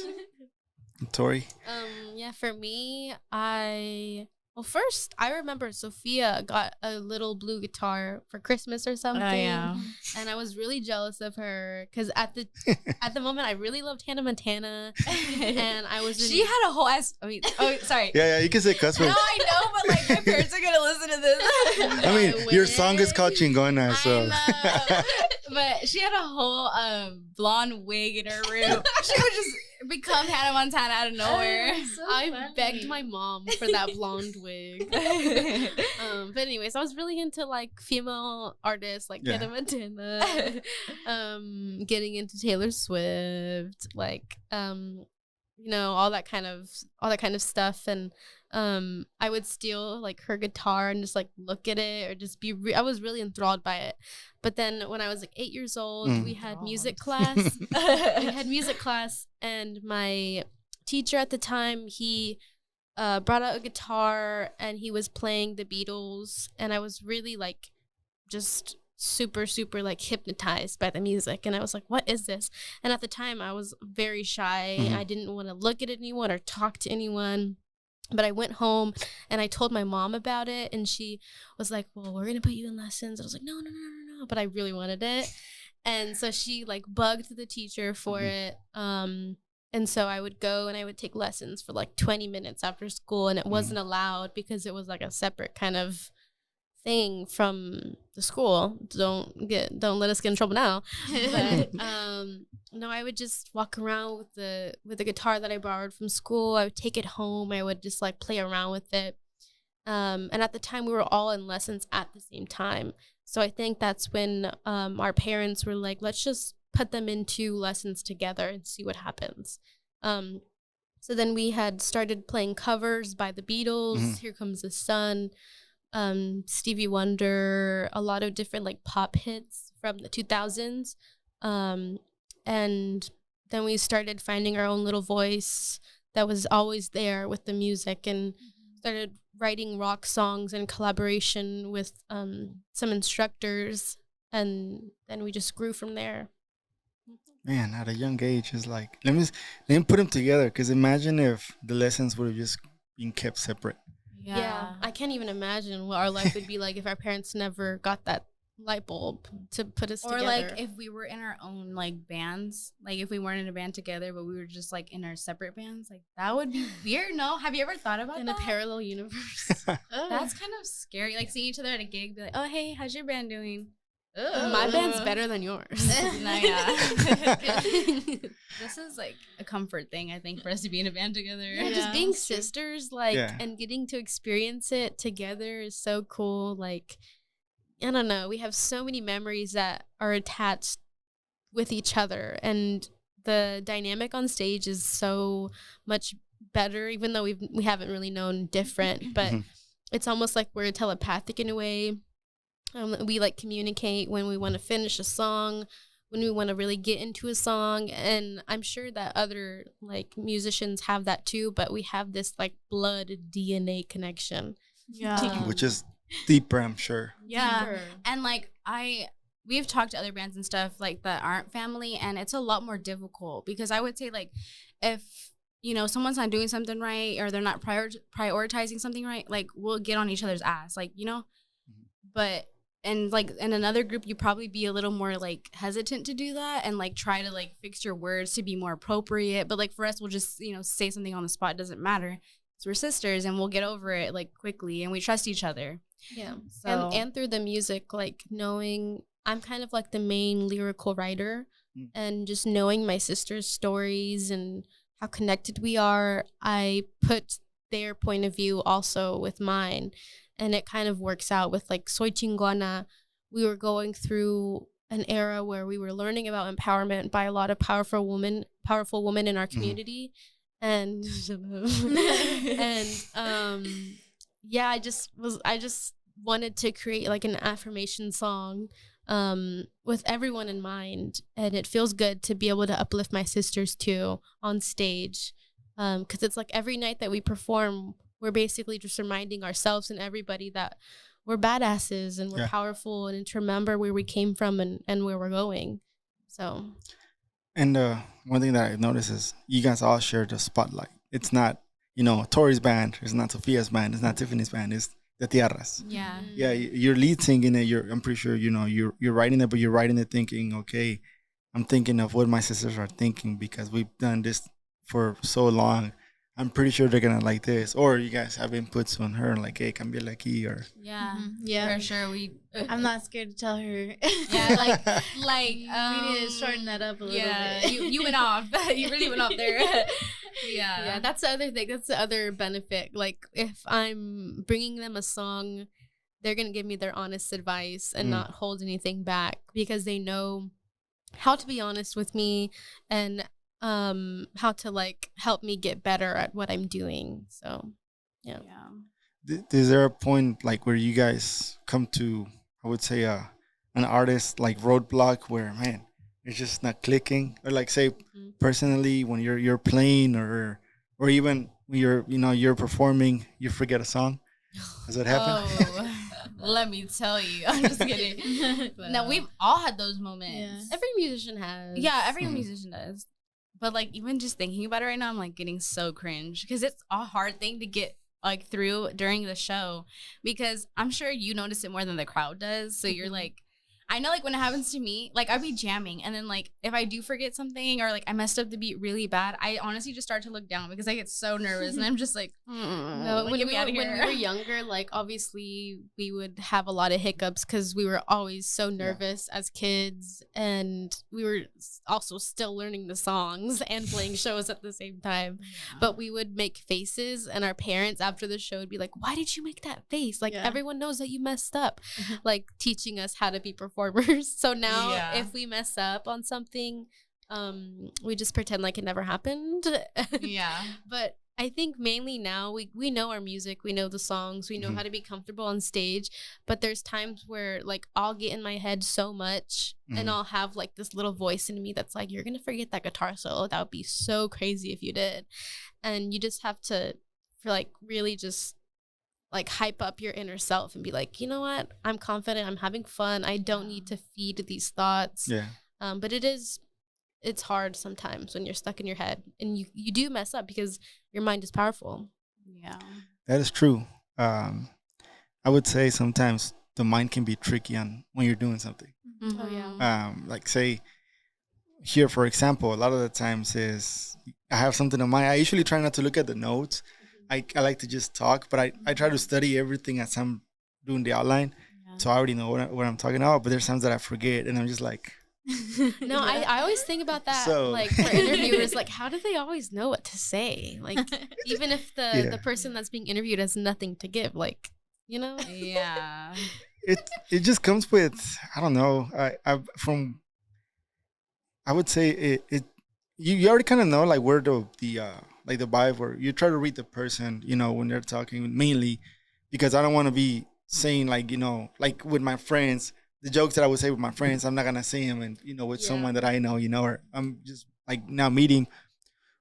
Tori? Yeah, for me, well, first, I remember Sophia got a little blue guitar for Christmas or something. Oh, yeah. And I was really jealous of her because at the moment, I really loved Hannah Montana. And I was She had a whole ass... I mean, oh, sorry. Yeah, you can say cuss words. No, I know, but like my parents are going to listen to this. I mean, your song is called Chingona, so... I know. But she had a whole blonde wig in her room. She would just become Hannah Montana out of nowhere. I begged my mom for that blonde wig. But anyways, I was really into like female artists like Hannah Montana, getting into Taylor Swift, like you know, all that kind of stuff. And I would steal like her guitar and just like look at it or just be I was really enthralled by it. But then when I was like 8 years old, we had music class. And my teacher at the time, he brought out a guitar and he was playing the Beatles, and I was really like just super like hypnotized by the music, and I was like, what is this? And at the time I was very shy. I didn't want to look at anyone or talk to anyone. But I went home and I told my mom about it, and she was like, well, we're gonna put you in lessons. I was like, no, but I really wanted it. And so she like bugged the teacher for it. And so I would go and I would take lessons for like 20 minutes after school, and it wasn't allowed because it was like a separate kind of thing from the school. Don't let us get in trouble now. But no, I would just walk around with the guitar that I borrowed from school. I would take it home. I would just like play around with it. And at the time we were all in lessons at the same time. So I think that's when our parents were like, let's just put them into lessons together and see what happens. So then we had started playing covers by the Beatles, Here Comes the Sun, Stevie Wonder, a lot of different like pop hits from the 2000s. And then we started finding our own little voice that was always there with the music. And started writing rock songs in collaboration with some instructors, and then we just grew from there. Man, at a young age, it's like let me put them together. Because imagine if the lessons would have just been kept separate. Yeah, I can't even imagine what our life would be like if our parents never got that light bulb to put us or together. like if we were in our own like bands, like if we weren't in a band together but we were just like in our separate bands, like that would be weird. No, have you ever thought about in that? a parallel universe. That's kind of scary, like seeing each other at a gig, be like, oh hey, how's your band doing? My band's better than yours. Nah, yeah. This is like a comfort thing, I think, for us to be in a band together. Yeah, just being sisters, like, and getting to experience it together is so cool. Like, I don't know, we have so many memories that are attached with each other, and the dynamic on stage is so much better, even though we haven't really known different, but it's almost like we're telepathic in a way. We like communicate when we want to finish a song, when we want to really get into a song, and I'm sure that other like musicians have that too, but we have this like blood DNA connection. Yeah. Which is deeper, I'm sure. Yeah. Deeper. And like we've talked to other bands and stuff like that aren't family, and it's a lot more difficult because I would say like if someone's not doing something right or they're not prioritizing something right, like we'll get on each other's ass, like but and like in another group you'd probably be a little more like hesitant to do that and like try to like fix your words to be more appropriate, but like for us we'll just say something on the spot, it doesn't matter, so we're sisters and we'll get over it like quickly and we trust each other. Yeah. So And through the music, like knowing I'm kind of like the main lyrical writer, and just knowing my sister's stories and how connected we are, I put their point of view also with mine. And it kind of works out with like Soy Chingona. We were going through an era where we were learning about empowerment by a lot of powerful women in our community. And yeah, I just wanted to create like an affirmation song with everyone in mind, and it feels good to be able to uplift my sisters too on stage, because it's like every night that we perform, we're basically just reminding ourselves and everybody that we're badasses and we're powerful, and to remember where we came from and where we're going. So, and one thing that I noticed is you guys all share the spotlight. It's not Tori's band, it's not Sophia's band, it's not Tiffany's band, it's the Tiarras. Yeah. Yeah, you're lead singing it. I'm pretty sure you're writing it, but you're writing it thinking, okay, I'm thinking of what my sisters are thinking because we've done this for so long. I'm pretty sure they're gonna like this. Or you guys have inputs on her, like, hey, cambiala aquí, or for sure. I'm not scared to tell her. Yeah, we need to shorten that up a little bit. you went off. You really went off there. yeah, that's the other thing. That's the other benefit. Like if I'm bringing them a song, they're gonna give me their honest advice and not hold anything back, because they know how to be honest with me and how to like help me get better at what I'm doing. So yeah. Is there a point like where you guys come to, I would say, an artist like roadblock where, man, it's just not clicking? Or like say personally when you're playing or even when you're performing, you forget a song? Does that happen? Oh, let me tell you. I'm just kidding. No, we've all had those moments. Yeah. Every musician has. Yeah, every musician does. But like even just thinking about it right now, I'm like getting so cringe because it's a hard thing to get like through during the show, because I'm sure you notice it more than the crowd does. So you're like, I know like when it happens to me, like I'd be jamming and then like if I do forget something or like I messed up the beat really bad, I honestly just start to look down because I get so nervous and I'm just like, no, when we were younger, like obviously we would have a lot of hiccups because we were always so nervous as kids, and we were also still learning the songs and playing shows at the same time. But we would make faces, and our parents after the show would be like, why did you make that face? Like everyone knows that you messed up. Like teaching us how to be performers. So now if we mess up on something, we just pretend like it never happened. But I think mainly now we know our music, we know the songs, we know how to be comfortable on stage, but there's times where like I'll get in my head so much and I'll have like this little voice in me that's like, you're gonna forget that guitar solo, that would be so crazy if you did. And you just have to really just like hype up your inner self and be like, you know what, I'm confident, I'm having fun, I don't need to feed these thoughts. Yeah. But it's hard sometimes when you're stuck in your head, and you do mess up because your mind is powerful. Yeah. That is true. I would say sometimes the mind can be tricky on when you're doing something. Oh yeah. Like say here, for example, a lot of the times is I have something in mind. I usually try not to look at the notes. I like to just talk, but I try to study everything as I'm doing the outline. Yeah. So I already know what I'm talking about, but there's times that I forget and I'm just like, No, I always think about that. So- Like for interviewers, like how do they always know what to say? Like even if the person that's being interviewed has nothing to give, like, you know? Yeah. it just comes with, I don't know. I would say you already kind of know like where the like the vibe, where you try to read the person, you know, when they're talking, mainly because I don't want to be saying like, you know, like with my friends, the jokes that I would say with my friends, I'm not gonna say them, and you know, with someone that I know, you know, or I'm just like now meeting,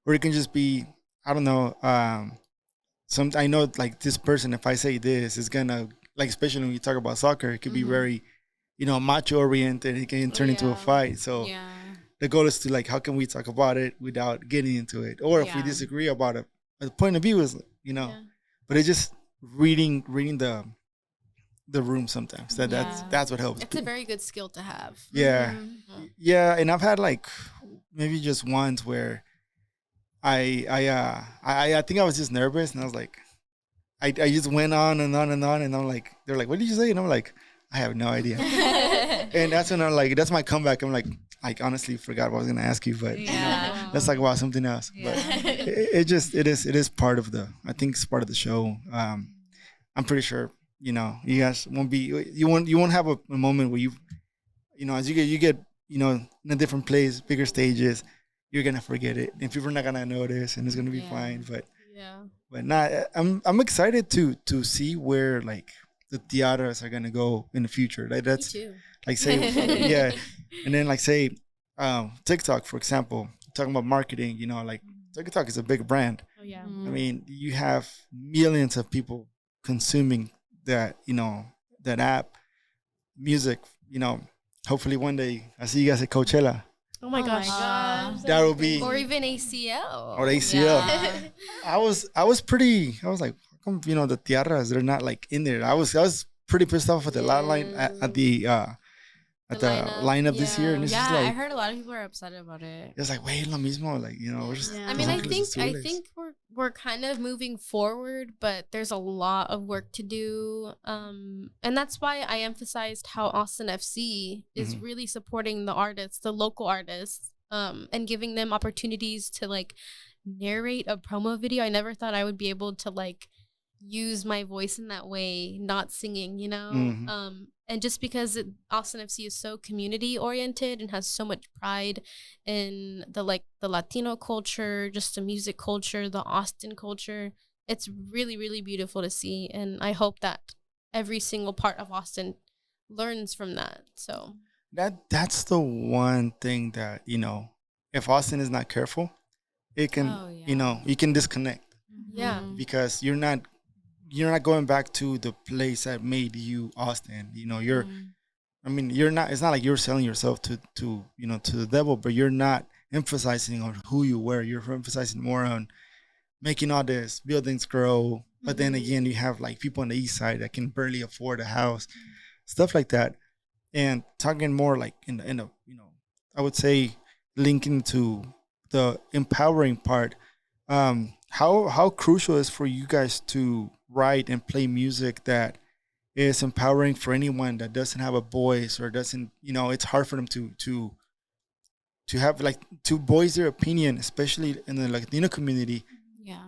or it can just be, I don't know, I know like this person, if I say this, it's gonna, like, especially when you talk about soccer, it could be very, you know, macho oriented. It can turn into a fight. So Yeah. the goal is to like, how can we talk about it without getting into it, or if we disagree about it, the point of view is, you know, but it's just reading the room sometimes. That's what helps. It's a very good skill to have. Yeah. Yeah, and I've had like maybe just once where I think I was just nervous, and I was like, I just went on and on and on, and I'm like, they're like, what did you say? And I'm like, I have no idea. And that's when I'm like, that's my comeback. I'm like, I honestly forgot what I was gonna ask you, but you know, let's talk about something else. But it is part of I think it's part of the show. I'm pretty sure, you know, you guys you won't have a moment where you know, as you get you know, in a different place, bigger stages, you're gonna forget it, and people are not gonna notice, and it's gonna be fine. But not. I'm excited to see where like the Tiarras are gonna go in the future. Like that's Me too. like say yeah, and then like say TikTok, for example, talking about marketing. You know, like TikTok is a big brand. Oh yeah. I mean, you have millions of people consuming that, you know, that app, music, you know. Hopefully one day I see you guys at Coachella. Oh my gosh. That will be, Or even ACL. or ACL. I was like, how come, you know, the Tiarras, they're not like in there? I was pretty pissed off with the line at the lineup this year, and it's just like, I heard a lot of people are upset about it. it's like, wait, lo mismo, like, you know, we're just. I mean, I think we're kind of moving forward, but there's a lot of work to do. And that's why I emphasized how Austin FC is really supporting the artists, the local artists, and giving them opportunities to like narrate a promo video. I never thought I would be able to like use my voice in that way, not singing, you know. And just because Austin FC is so community oriented and has so much pride in the Latino culture, just the music culture, the Austin culture, it's really, really beautiful to see. And I hope that every single part of Austin learns from that. So that's the one thing that, you know, if Austin is not careful, it can, you know, you can disconnect. Yeah. Because you're not going back to the place that made you Austin. You know, I mean, you're not, it's not like you're selling yourself to you know, to the devil, but you're not emphasizing on who you were. You're emphasizing more on making all this buildings grow. But then again, you have like people on the east side that can barely afford a house, stuff like that. And talking more like in a, you know, I would say linking to the empowering part, how crucial is for you guys to write and play music that is empowering for anyone that doesn't have a voice, or doesn't, you know, it's hard for them to have like to voice their opinion, especially in the Latino community.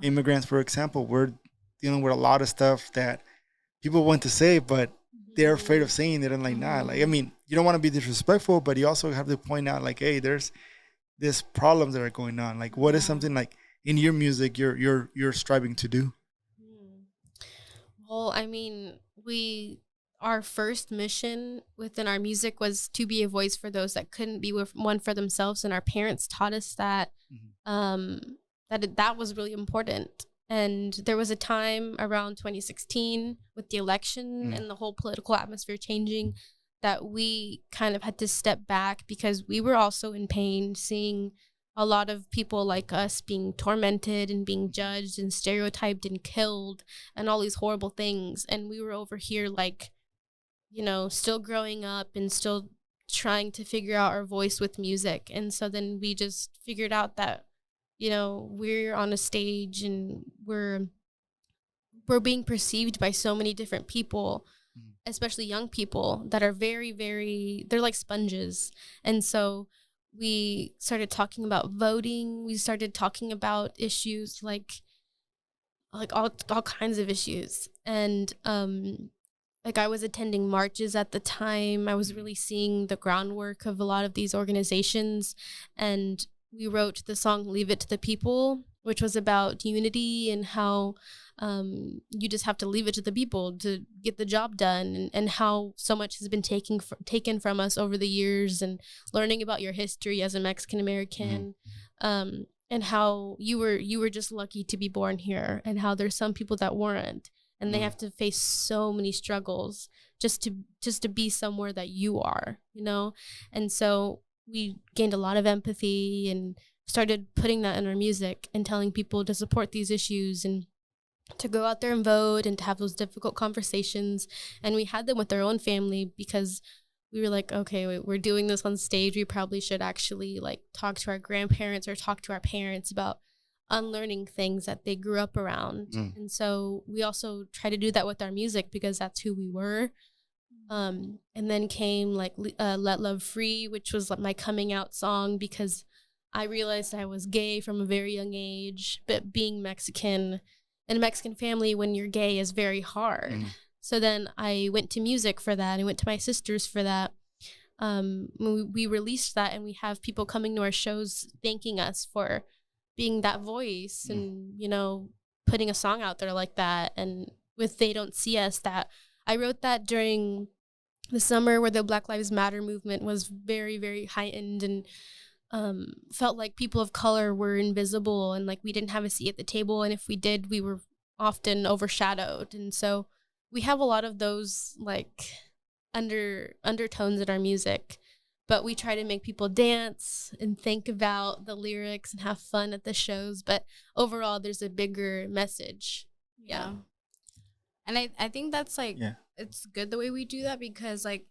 Immigrants, for example, we're dealing with a lot of stuff that people want to say, but they're afraid of saying it. And like, nah, like, I mean, you don't want to be disrespectful, but you also have to point out like, hey, there's problems that are going on. Like, what is something like in your music you're striving to do? Well, I mean, our first mission within our music was to be a voice for those that couldn't be one for themselves, and our parents taught us that that was really important. And there was a time around 2016 with the election and the whole political atmosphere changing that we kind of had to step back because we were also in pain seeing a lot of people like us being tormented and being judged and stereotyped and killed and all these horrible things. And we were over here like, you know, still growing up and still trying to figure out our voice with music. And so then we just figured out that, you know, we're on a stage and we're being perceived by so many different people, especially young people that are very, very, they're like sponges. And so we started talking about voting. We started talking about issues like all kinds of issues. And like I was attending marches at the time. I was really seeing the groundwork of a lot of these organizations. And we wrote the song Leave It to the People, which was about unity and how you just have to leave it to the people to get the job done, and how so much has been taken from us over the years, and learning about your history as a Mexican American, and how you were just lucky to be born here, and how there's some people that weren't, and they have to face so many struggles just to be somewhere that you are, you know. And so we gained a lot of empathy and started putting that in our music and telling people to support these issues and to go out there and vote and to have those difficult conversations. And we had them with our own family because we were like, okay, we're doing this on stage. We probably should actually like talk to our grandparents or talk to our parents about unlearning things that they grew up around. And so we also try to do that with our music because that's who we were. And then came like Let Love Free, which was like my coming out song because I realized I was gay from a very young age, but being Mexican in a Mexican family when you're gay is very hard. So then I went to music for that. I went to my sisters for that. We released that, and we have people coming to our shows thanking us for being that voice and, you know, putting a song out there like that. And with They Don't See Us, that I wrote that during the summer where the Black Lives Matter movement was very, very heightened, and felt like people of color were invisible and like we didn't have a seat at the table. And if we did, we were often overshadowed. And so we have a lot of those like undertones in our music, but we try to make people dance and think about the lyrics and have fun at the shows. But overall, there's a bigger message. Yeah. And I think that's like, it's good the way we do that because like,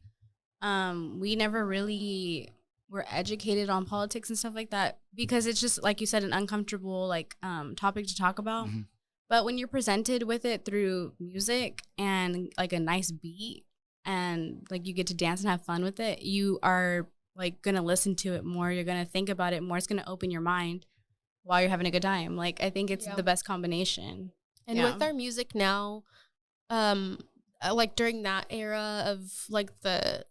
we never really were educated on politics and stuff like that because it's just, like you said, an uncomfortable like topic to talk about. But when you're presented with it through music and like a nice beat and like you get to dance and have fun with it, you are like gonna listen to it more. You're gonna think about it more. It's gonna open your mind while you're having a good time. Like I think it's the best combination. And with our music now, like during that era of like the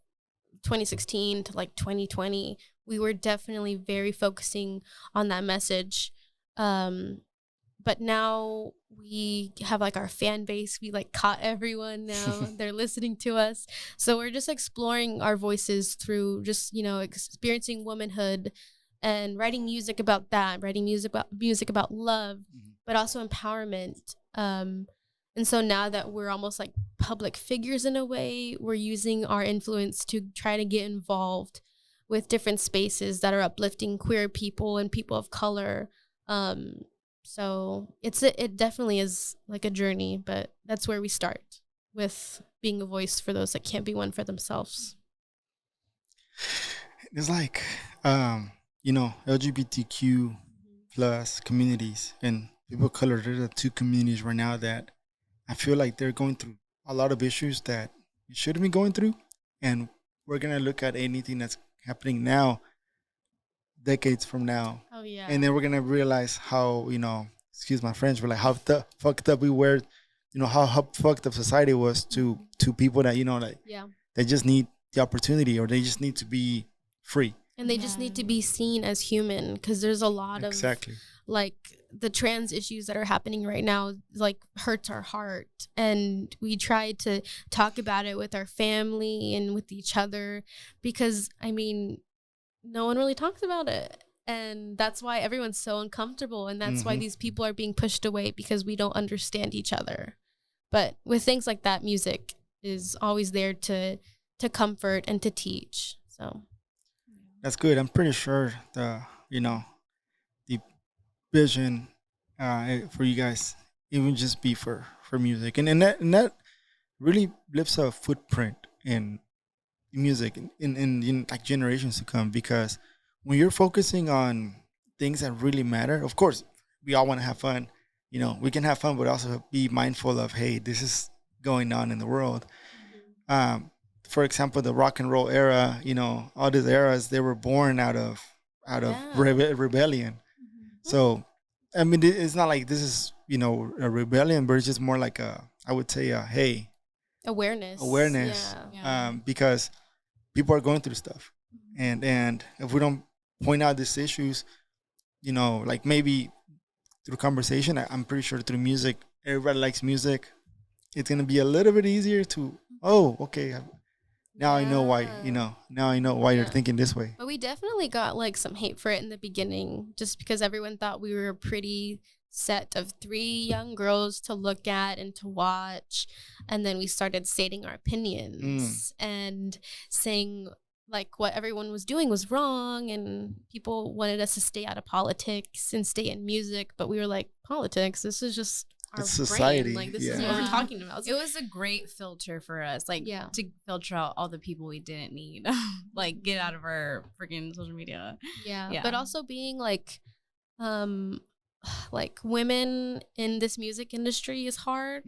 2016 to like 2020, we were definitely very focusing on that message. But now we have like our fan base. We like caught everyone now. They're listening to us. So we're just exploring our voices through just, you know, experiencing womanhood and writing music about that, writing music about love, but also empowerment. And so now that we're almost like public figures in a way, we're using our influence to try to get involved with different spaces that are uplifting queer people and people of color. So it definitely is like a journey, but that's where we start with being a voice for those that can't be one for themselves. It's like, you know, LGBTQ plus communities and people of color, they're the two communities right now that I feel like they're going through a lot of issues that you shouldn't be going through. And we're going to look at anything that's happening now, decades from now. Oh, yeah. And then we're going to realize how, you know, excuse my French, but like how fucked up we were, you know, how fucked up society was to people that, you know, like they just need the opportunity or they just need to be free. And they just need to be seen as human because there's a lot of like the trans issues that are happening right now like hurts our heart, and we try to talk about it with our family and with each other because I mean no one really talks about it, And that's why everyone's so uncomfortable. And that's why these people are being pushed away, because we don't understand each other. But with things like that, music is always there to comfort and to teach. So That's good. I'm pretty sure the vision for you guys even just be for music, and that really leaves a footprint in music in like generations to come, because when you're focusing on things that really matter, of course we all want to have fun. We can have fun, but also be mindful of, hey, this is going on in the world. um for example, the rock and roll era, all these eras, they were born out of Yeah. rebellion. So I mean, it's not like this is a rebellion, but it's just more like I would say hey, awareness. awareness. Yeah. Because people are going through stuff, and if we don't point out these issues, like maybe through conversation, I'm pretty sure through music, everybody likes music. It's gonna be a little bit easier to, oh, okay, now I know why. Now I know why you're thinking this way. But we definitely got like some hate for it in the beginning, just because everyone thought we were a pretty set of 3 young girls to look at and to watch. And then we started stating our opinions and saying like what everyone was doing was wrong, and people wanted us to stay out of politics and stay in music. But we were like, politics, this is just our It's society. brain. Like, this is Yeah. what we're talking about. It was a great filter for us, like to filter out all the people we didn't need, like get out of our freaking social media. Yeah. But also being like women in this music industry is hard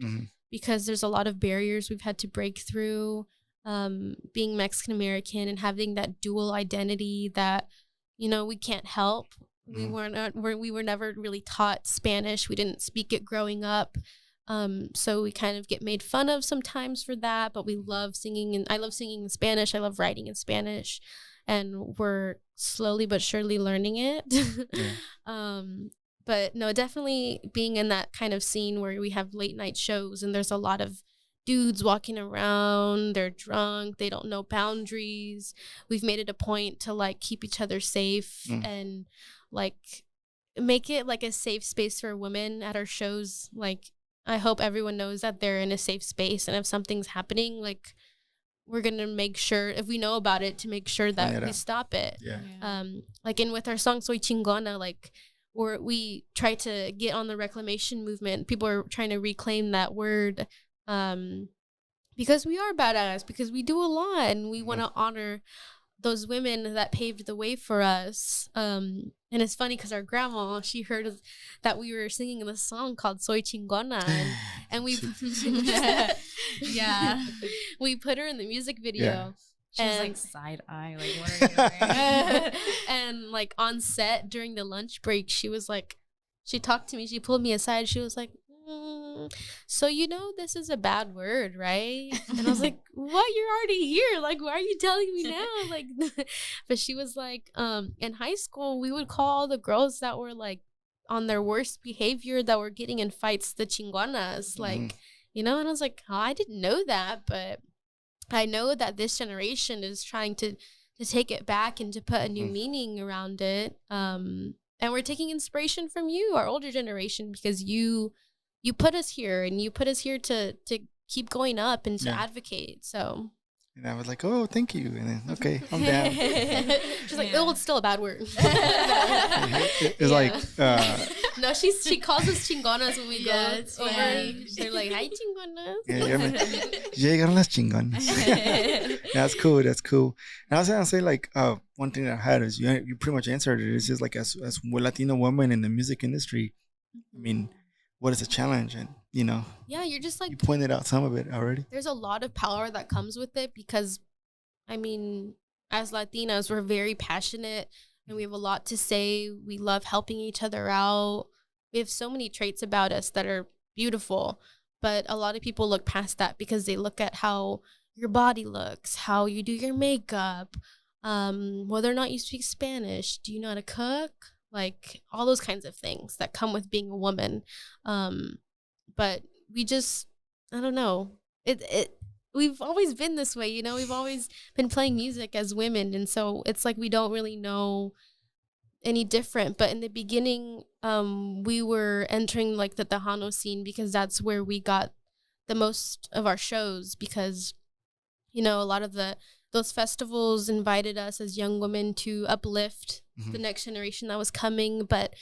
because there's a lot of barriers we've had to break through. Being Mexican American and having that dual identity that we can't help. We were never really taught Spanish. We didn't speak it growing up. So we kind of get made fun of sometimes for that, but we love singing, and I love singing in Spanish. I love writing in Spanish, and we're slowly but surely learning it. But no, definitely being in that kind of scene where we have late night shows and there's a lot of dudes walking around, they're drunk, they don't know boundaries. We've made it a point to like keep each other safe and like make it like a safe space for women at our shows. Like, I hope everyone knows that they're in a safe space, and if something's happening, like, we're gonna make sure, if we know about it, to make sure that we stop it. Like, and with our song Soy Chingona, like, we try to get on the reclamation movement. People are trying to reclaim that word, because we are badass, because we do a lot, and we want to honor those women that paved the way for us. And it's funny because our grandma, she heard that we were singing the song called Soy Chingona, and we we put her in the music video. She was like side eye, like, what are you doing? And like on set during the lunch break, she was like, she talked to me, she pulled me aside, she was like, so this is a bad word, right? And I was like, what? You're already here. Like, why are you telling me now? Like, but she was like, in high school, we would call the girls that were like on their worst behavior, that were getting in fights, the chingonas, like, and I was like, oh, I didn't know that, but I know that this generation is trying to take it back and to put a new meaning around it. And we're taking inspiration from you, our older generation, because you put us here, and you put us here to keep going up and to advocate. So, and I was like, oh, thank you. And then, okay, I'm down. She's like, oh, it's still a bad word. It's like, no, she calls us chingonas when we go over. They're like, hi, chingonas. Llegaron las chingonas. That's cool. That's cool. And I was gonna say, like, one thing that I had is you pretty much answered it. It's just like, as Latino woman in the music industry, I mean, what is the challenge? And you're just like, you pointed out some of it already. There's a lot of power that comes with it, because I mean, as Latinas, we're very passionate and we have a lot to say. We love helping each other out. We have so many traits about us that are beautiful, but a lot of people look past that because they look at how your body looks, how you do your makeup, whether or not you speak Spanish, do you know how to cook? Like, all those kinds of things that come with being a woman. But we just, I don't know. We've always been this way, we've always been playing music as women. And so it's like, we don't really know any different. But in the beginning, we were entering like the Tejano scene because that's where we got the most of our shows, because a lot of those festivals invited us as young women to uplift the next generation that was coming. But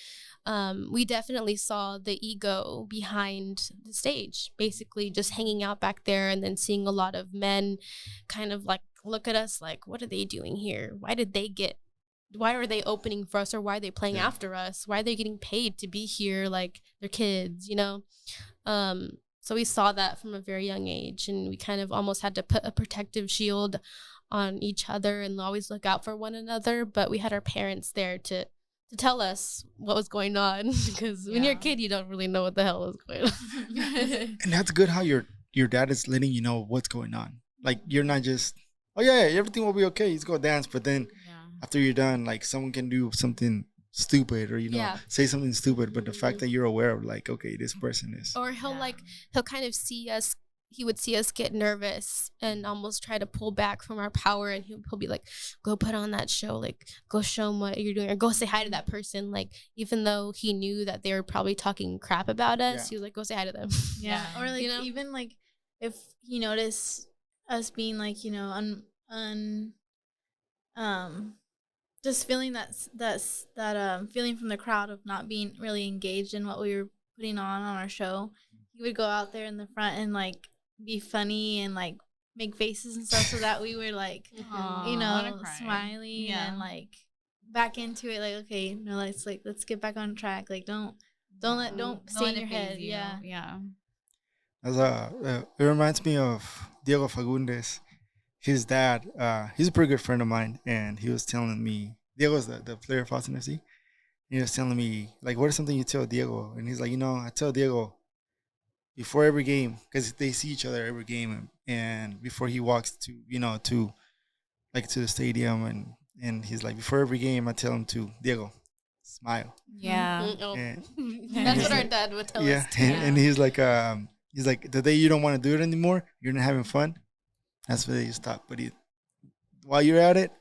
we definitely saw the ego behind the stage, basically just hanging out back there, and then seeing a lot of men kind of like look at us like, what are they doing here? Why are they opening for us, or why are they playing after us? Why are they getting paid to be here? Like, they're kids, So we saw that from a very young age, and we kind of almost had to put a protective shield on each other and always look out for one another. But we had our parents there to tell us what was going on, because when you're a kid, you don't really know what the hell is going on. And that's good how your dad is letting you know what's going on. Like, you're not just, oh yeah, everything will be okay, let's go dance. But then after you're done, like, someone can do something stupid, or say something stupid, but the fact that you're aware of, like, okay, this person is, or he'll kind of see us, he would see us get nervous and almost try to pull back from our power, and he'll be like, go put on that show, like, go show them what you're doing, or go say hi to that person. Like, even though he knew that they were probably talking crap about us, he was like, go say hi to them. Or like, even like if he noticed us being like, just feeling that feeling from the crowd of not being really engaged in what we were putting on our show, he would go out there in the front and like be funny and like make faces and stuff, so that we were like, smiling and like back into it. Like, okay, no, let's get back on track. Like, don't stay in your head. Yeah. As it reminds me of Diego Fagundes. His dad, he's a pretty good friend of mine, and he was telling me, Diego's the player of Austin FC. He was telling me, like, what is something you tell Diego? And he's like, I tell Diego before every game, because they see each other every game, and before he walks to the stadium, and he's like, before every game, I tell him to, Diego, smile. Yeah. That's what our dad would tell us too. And he's like, the day you don't want to do it anymore, you're not having fun, that's where you stop. But while you're at it,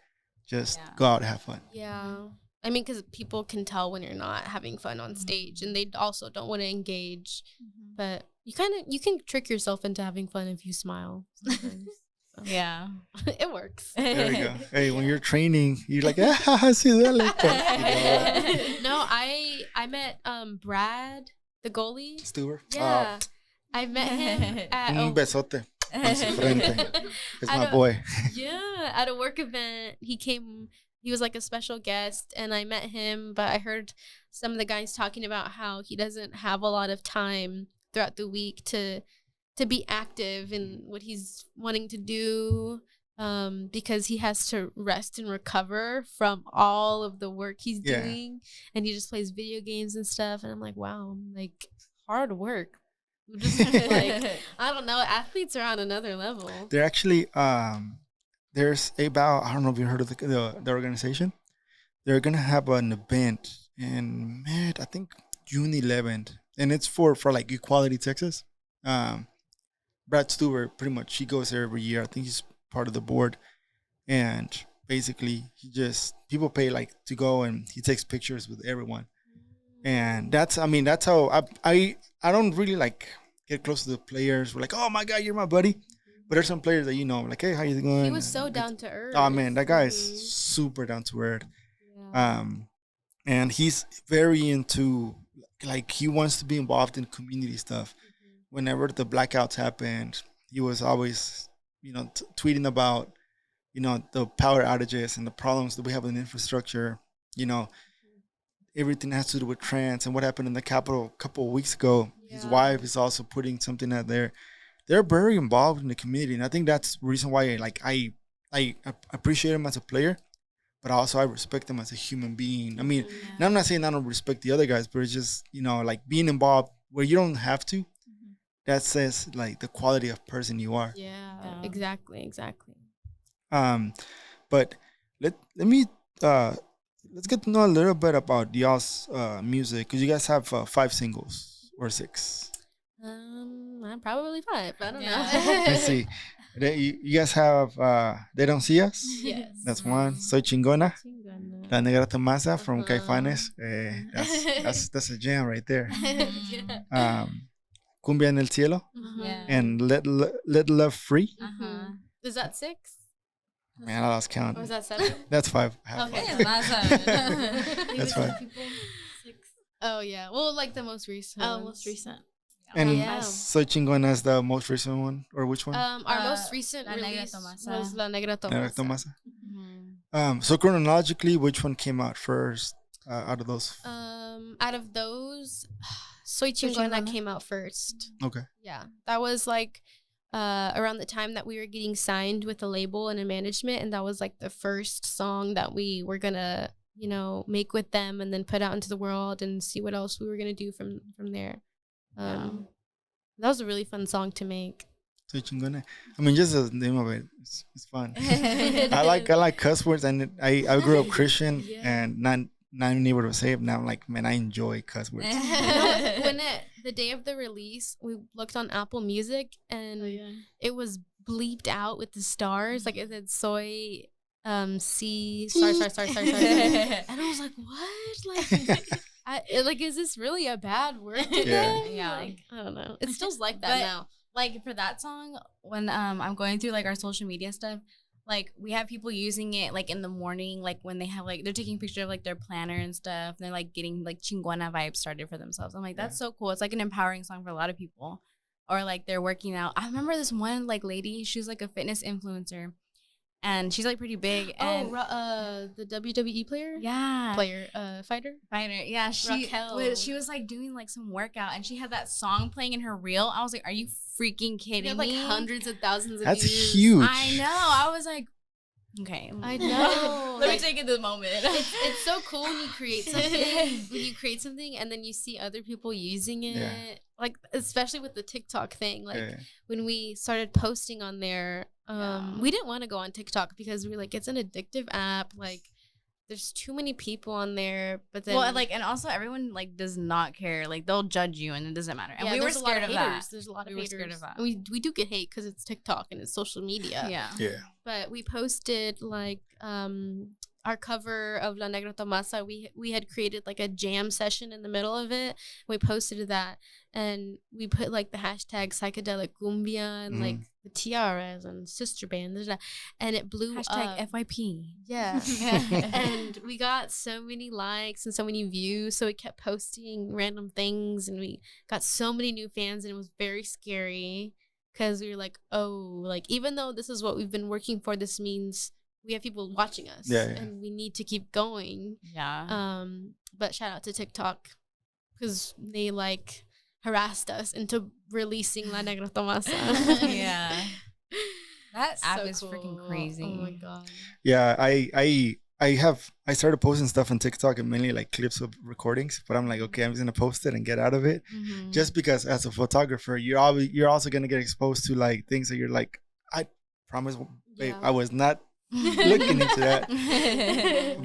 just go out and have fun. Yeah. I mean, because people can tell when you're not having fun on stage, and they also don't want to engage. But you can trick yourself into having fun if you smile sometimes. So. Yeah. It works. There we go. Hey, when you're training, you're like, sí, dale. No, I met Brad, the goalie. Stewart. Yeah. I met him at Un besote. It's my boy. Yeah, at a work event, he was like a special guest, and I met him, but I heard some of the guys talking about how he doesn't have a lot of time throughout the week to be active in what he's wanting to do, because he has to rest and recover from all of the work he's doing, and he just plays video games and stuff, and I'm like, wow, like, hard work. Just like, I don't know, athletes are on another level. They're actually there's about, I don't know if you heard of the organization. They're gonna have an event in I think June 11th, and it's for like Equality Texas. Brad Stewart, pretty much, he goes there every year. I think he's part of the board, and basically people pay like to go, and he takes pictures with everyone. And that's how I don't really like get close to the players. We're like, oh my God, you're my buddy. But there's some players that like, hey, how you doing? He was so down to earth. Oh man, that guy is super down to earth. Yeah. And he's very into, like, he wants to be involved in community stuff. Whenever the blackouts happened, he was always, tweeting about, the power outages and the problems that we have in infrastructure. Everything has to do with trans and what happened in the Capitol a couple of weeks ago. Yeah. His wife is also putting something out there. They're very involved in the community, and I think that's the reason why I appreciate him as a player, but also I respect him as a human being. I mean, and I'm not saying I don't respect the other guys, but it's just, like, being involved where you don't have to. That says, like, the quality of person you are. Yeah. Exactly. But let me let's get to know a little bit about y'all's music, because you guys have 5 singles or 6. Probably 5. I don't know. Let's see. You guys have They Don't See Us? Yes. That's one. Soy Chingona. La Negra Tomasa from Uh-huh. Caifanes. That's a jam right there. Yeah. Cumbia en el Cielo Yeah. and Let Love Free. Is that 6? Man, I lost count. Or is that 7? That's 5. Okay. It's not 7. That's 5. 6. Oh yeah. Well, like the most recent. Oh, ones. most recent. And Yeah. Soy Chingona is the most recent one, or which one? Our most recent La Negra release Tomasa. was La Negra Negra Tomasa. Tomasa. So chronologically, which one came out first out of those? Out of those, Soy Chingona came out first. Okay. Yeah, that was like around the time that we were getting signed with a label and a management, and that was like the first song that we were gonna, make with them, and then put out into the world and see what else we were gonna do from there. That was a really fun song to make. Soy Chingona. I mean, just the name of it, it's fun. I like cuss words, and I grew up Christian and not even able to say it. Now I'm like, man, I enjoy cuss words. When the day of the release, we looked on Apple Music and it was bleeped out with the stars. Like it said soy C star. And I was like, what? Like, is this really a bad word today? Yeah. Like, I don't know. It still's like that now. Like for that song, when I'm going through like our social media stuff, like we have people using it like in the morning, like when they have like they're taking pictures of like their planner and stuff, and they're like getting like chingona vibes started for themselves. I'm like, that's so cool. It's like an empowering song for a lot of people. Or like they're working out. I remember this one like lady, she was like a fitness influencer, and she's like pretty big. And the WWE player. Yeah, fighter. Yeah, she was like doing like some workout, and she had that song playing in her reel. I was like, are you freaking kidding me? Like hundreds of thousands of That's views. huge. I know. I was like, okay, I know. Let me take it this moment. It's so cool when you create something, and then you see other people using it. Yeah. Like especially with the TikTok thing. Like when we started posting on there, we didn't want to go on TikTok because we were like, it's an addictive app. Like there's too many people on there. But then and also everyone like does not care. Like they'll judge you, and it doesn't matter. And we were scared of that. There's a lot of we haters. Were scared of that. And we do get hate because it's TikTok and it's social media. Yeah. But we posted like our cover of La Negra Tomasa. We had created like a jam session in the middle of it. We posted that, and we put like the hashtag psychedelic cumbia and like the Tiarras and sister band, and it blew hashtag up. FYP. Yeah. And we got so many likes and so many views, so we kept posting random things, and we got so many new fans, and it was very scary because we were like, oh, like even though this is what we've been working for, this means we have people watching us, and we need to keep going. Yeah. But shout out to TikTok because they like harassed us into releasing La Negra Tomasa. Yeah. That app So is cool. freaking crazy. Oh my god. Yeah, I started posting stuff on TikTok and mainly like clips of recordings, but I'm like, okay, I'm just gonna post it and get out of it, just because as a photographer, you're also gonna get exposed to like things that you're like, I promise, babe, I was not looking into that,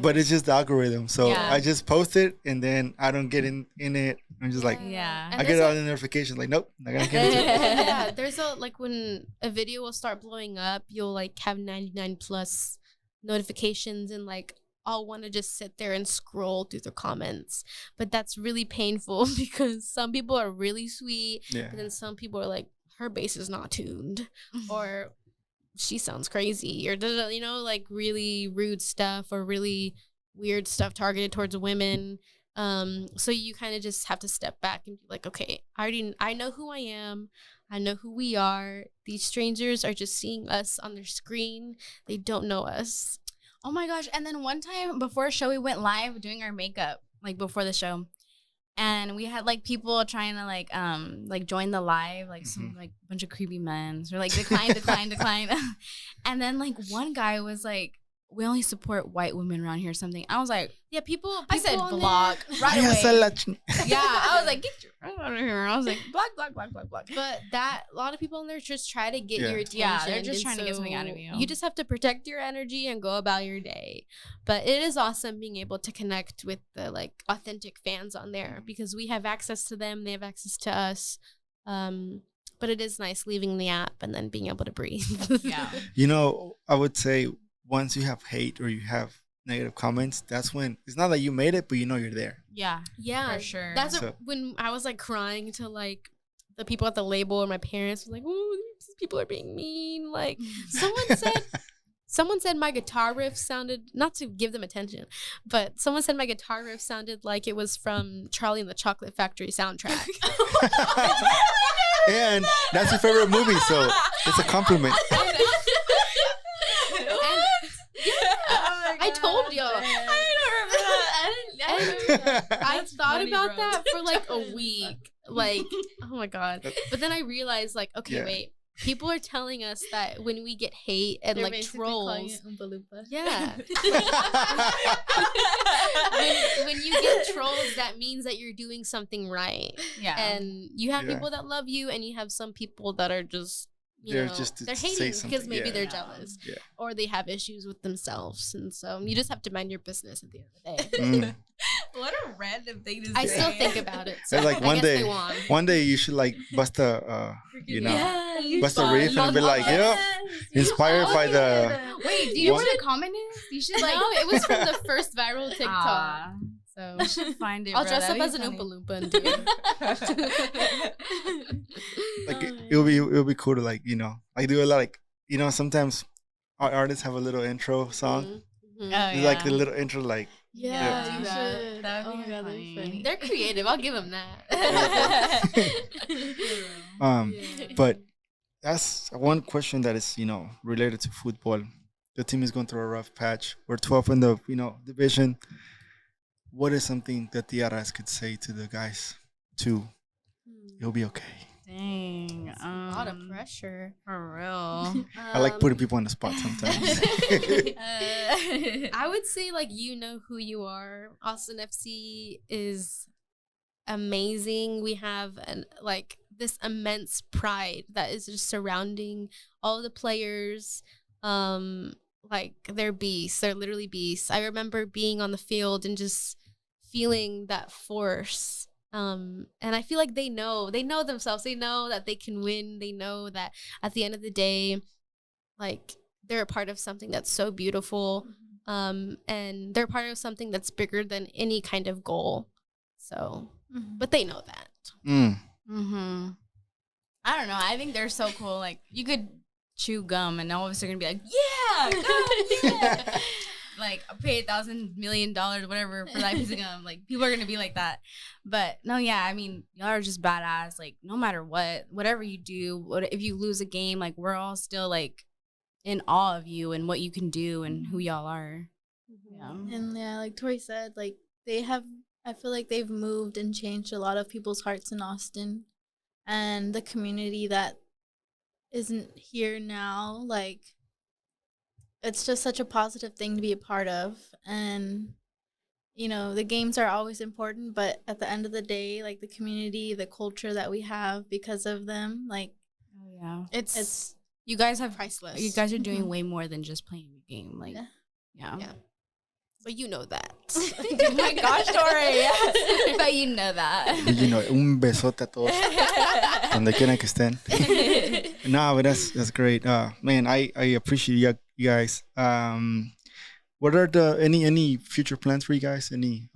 but it's just the algorithm. So I just post it, and then I don't get in it. I'm just like, I get all the notifications like, nope, not gonna get into it. Yeah, there's like when a video will start blowing up, you'll like have 99 plus notifications, and like I'll want to just sit there and scroll through the comments, but that's really painful because some people are really sweet, but then some people are like, her bass is not tuned, or she sounds crazy, or like really rude stuff or really weird stuff targeted towards women. So you kind of just have to step back and be like, okay, I know who I am. I know who we are. These strangers are just seeing us on their screen. They don't know us. Oh my gosh. And then one time before a show, we went live doing our makeup, like before the show. And we had like people trying to like join the live, like some like bunch of creepy men. So like decline. And then like one guy was like, we only support white women around here or something. I was like, yeah, people I said on block there, right away. Yeah, I was like, get your out of here. I was like, block. But a lot of people in there just try to get your attention. Yeah, they're just trying to get something out of you. You just have to protect your energy and go about your day. But it is awesome being able to connect with the like authentic fans on there because we have access to them, they have access to us. But it is nice leaving the app and then being able to breathe. Yeah. I would say once you have hate or you have negative comments, that's when it's not that you made it, but you know you're there. Yeah. Yeah, For sure. That's So- when I was like crying to like the people at the label, and my parents were like, "Oh, these people are being mean." Like someone said my guitar riff sounded, not to give them attention, but someone said my guitar riff sounded like it was from Charlie and the Chocolate Factory soundtrack. And that's your favorite movie, so it's a compliment. I told y'all. I thought about that for like a week. Like, oh my God. But then I realized, like, okay, Yeah. wait. People are telling us that when we get hate and They're like basically calling trolls. it Oompa Loompa. Yeah. when you get trolls, that means that you're doing something right. Yeah. And you have Yeah. people that love you, and you have some people that are just, They're just to they're say hating because something, maybe yeah. they're jealous Yeah. or they have issues with themselves. And so you just have to mind your business at the end of the day. Mm. What a random thing to say. I still think about it. So It's like I one guess day, they won. one day you should like bust a, you know, Yeah, bust a riff and be like, yep, inspired by the. Wait, do you know What? what the comment is? You should like. No, it was from the first viral TikTok. Ah, So you should find it. I'll bro. dress up That'd as be an funny. Oompa Loompa and do it. Like it'll be cool to like, you know, like do a lot, like, you know, sometimes our artists have a little intro song. Mhm. Oh, It's like the little intro, like Yeah, Do you that. should. That would Oh be my God, that'd be funny. funny. They're creative. I'll give them that. but that's one question that is, you know, related to football. The team is going through a rough patch. We're 12th in the, you know, division. What is something that the Tiarras could say to the guys to it'll be okay? Dang. A lot of pressure. For real. I like putting people on the spot sometimes. I would say, like, you know who you are. Austin FC is amazing. We have this immense pride that is just surrounding all the players. Like, they're beasts. They're literally beasts. I remember being on the field and just feeling that force. And I feel like they know themselves. They know that they can win. They know that at the end of the day, like, they're a part of something that's so beautiful. And they're part of something that's bigger than any kind of goal. So, but they know that. Mm-hmm. I don't know. I think they're so cool. Like, you could chew gum and all of us are gonna be like, yeah, yeah. Like, I paid $1,000 million, whatever, for that piece of gum. Like, people are gonna be like that. But no, yeah, I mean, y'all are just badass. Like, no matter whatever you do, if you lose a game, like, we're all still like in awe of you and what you can do and who y'all are. Yeah. And yeah, like Tori said, like I feel like they've moved and changed a lot of people's hearts in Austin, and the community that isn't here now, like, it's just such a positive thing to be a part of. And you know, the games are always important, but at the end of the day, like, the community, the culture that we have because of them, like, Oh yeah. it's You guys have Priceless. You guys are doing way more than just playing the game. Like, Yeah. yeah. But you know that. Oh my gosh, Tori. But you know that. You know, un besote a todos, donde quiera que estén. No, but that's great. Man, I appreciate you guys. What are any future plans for you guys? Any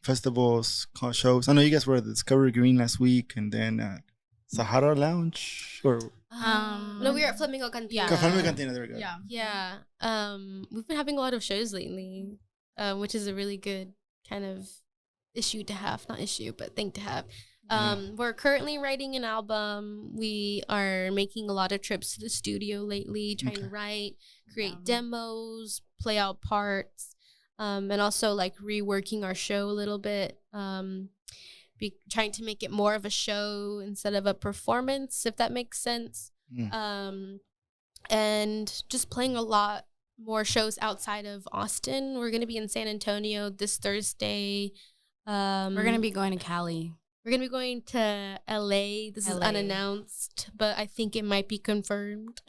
festivals, shows? I know you guys were at the Discovery Green last week, and then Sahara Lounge or No, we were at Flamingo Cantina. Yeah. Flamingo Cantina. There we go. Yeah. Yeah. We've been having a lot of shows lately, which is a really good kind of issue to have. Not issue, but thing to have. We're currently writing an album. We are making a lot of trips to the studio lately, trying to write, create demos, play out parts, and also like reworking our show a little bit. Trying to make it more of a show instead of a performance, if that makes sense. And just playing a lot more shows outside of Austin. We're going to be in San Antonio this Thursday. We're going to be going to Cali. We're going to be going to LA. This is LA. unannounced, but I think it might be confirmed.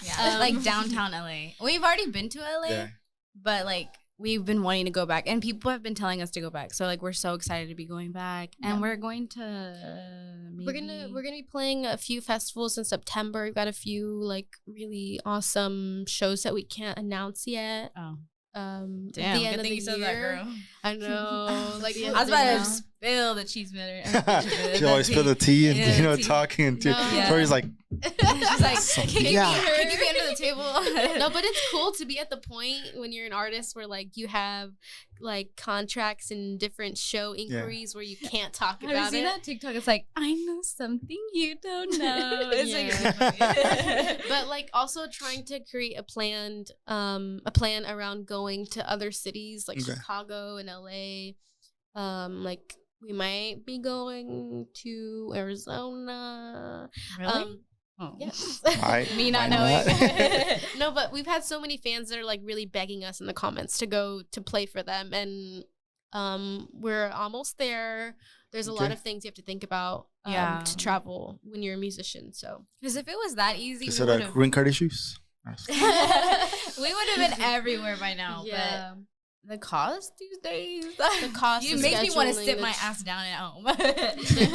Yeah. Like downtown LA. We've already been to LA, Yeah. but like we've been wanting to go back, and people have been telling us to go back. So like we're so excited to be going back, and we're going to We're gonna be playing a few festivals in September. We've got a few like really awesome shows that we can't announce yet. Oh. Damn, the end good of thing the you said year. that, girl. I know. Like Yeah. I was about to now. spill the cheese butter. She always spill the tea and Yeah, tea. talking and No. Yeah. Tori's like, She's like, Sophia. can you be under the table? No, but it's cool to be at the point when you're an artist where like you have like contracts and different show inquiries where you can't talk Have you about seen it. that TikTok? It's like, I know something you don't know. It's Yeah. like, really funny. But like also trying to create a plan around going to other cities like Okay. Chicago and LA. Like we might be going to Arizona. Really? Oh. Yes. Me not why knowing. No, but we've had so many fans that are like really begging us in the comments to go to play for them, and we're almost there. There's a lot Okay. of things you have to think about Yeah. to travel when you're a musician. So Because if it was that easy, Is we it would a have green card issues? we would have been everywhere by now. yeah, But the cost these days, the cost. it the makes me want to scheduling, sit my the- ass down at home,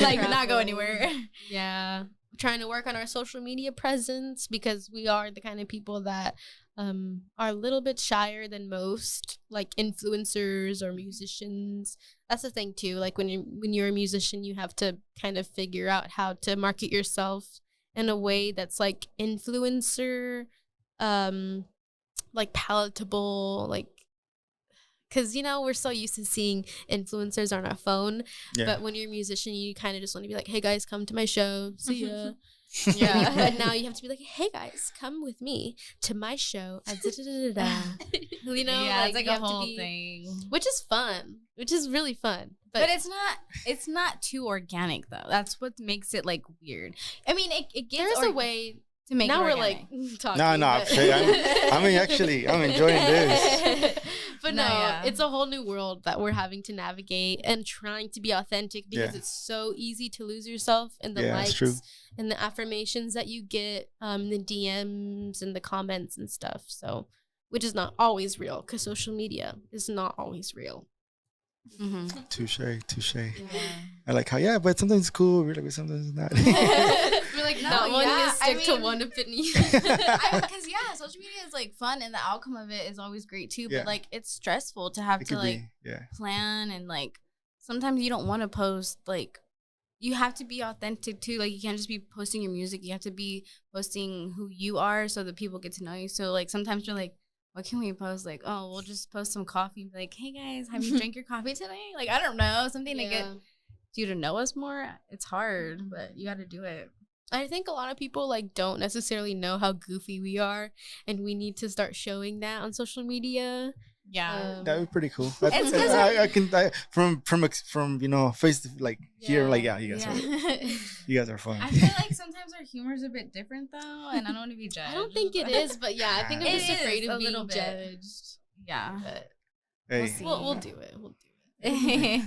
like not go anywhere. Yeah, trying to work on our social media presence because we are the kind of people that are a little bit shyer than most like influencers or musicians. That's the thing too, like when you're a musician, you have to kind of figure out how to market yourself in a way that's like influencer like palatable, like because we're so used to seeing influencers on our phone. Yeah. But when you're a musician, you kind of just want to be like, hey guys, come to my show, see ya. Yeah. But now you have to be like, hey guys, come with me to my show at da-da-da-da-da. Yeah, it's like you a have to whole be- thing. which is fun, which is really fun. But it's not too organic though. That's what makes it like weird. I mean, it gets there's a way. to make Now it we're organic. like talking. No, but- I'm enjoying this. But No, no, yeah. it's a whole new world that we're having to navigate and trying to be authentic because Yeah. it's so easy to lose yourself in the Yeah, likes it's true. and the affirmations that you get, the DMs and the comments and stuff. So, which is not always real because social media is not always real. Mhm. Touche. I like how, but sometimes it's cool. We're like, sometimes it's not. We're like, No, not wanting yeah, to stick I to mean- one opinion. Because social media is like fun and the outcome of it is always great too. Yeah. But like it's stressful to have It to could like be, yeah. plan and like sometimes you don't want to post like you have to be authentic too. Like you can't just be posting your music. You have to be posting who you are so that people get to know you. So like sometimes you're like, what can we post? Like, oh, we'll just post some coffee and be like, hey guys, have you drank your coffee today? Like, I don't know, something to get you to know us more. It's hard, but you got to do it. I think a lot of people like don't necessarily know how goofy we are, and we need to start showing that on social media. Yeah. That'd be pretty cool. It's 'cause I can from face to like here, like you guys are fun. I feel like sometimes our humor is a bit different though, and I don't want to be judged. I don't think it is, but yeah, I think I'm It just is afraid a of being little bit. judged. Yeah. But Hey, see. we'll do it. We'll do it.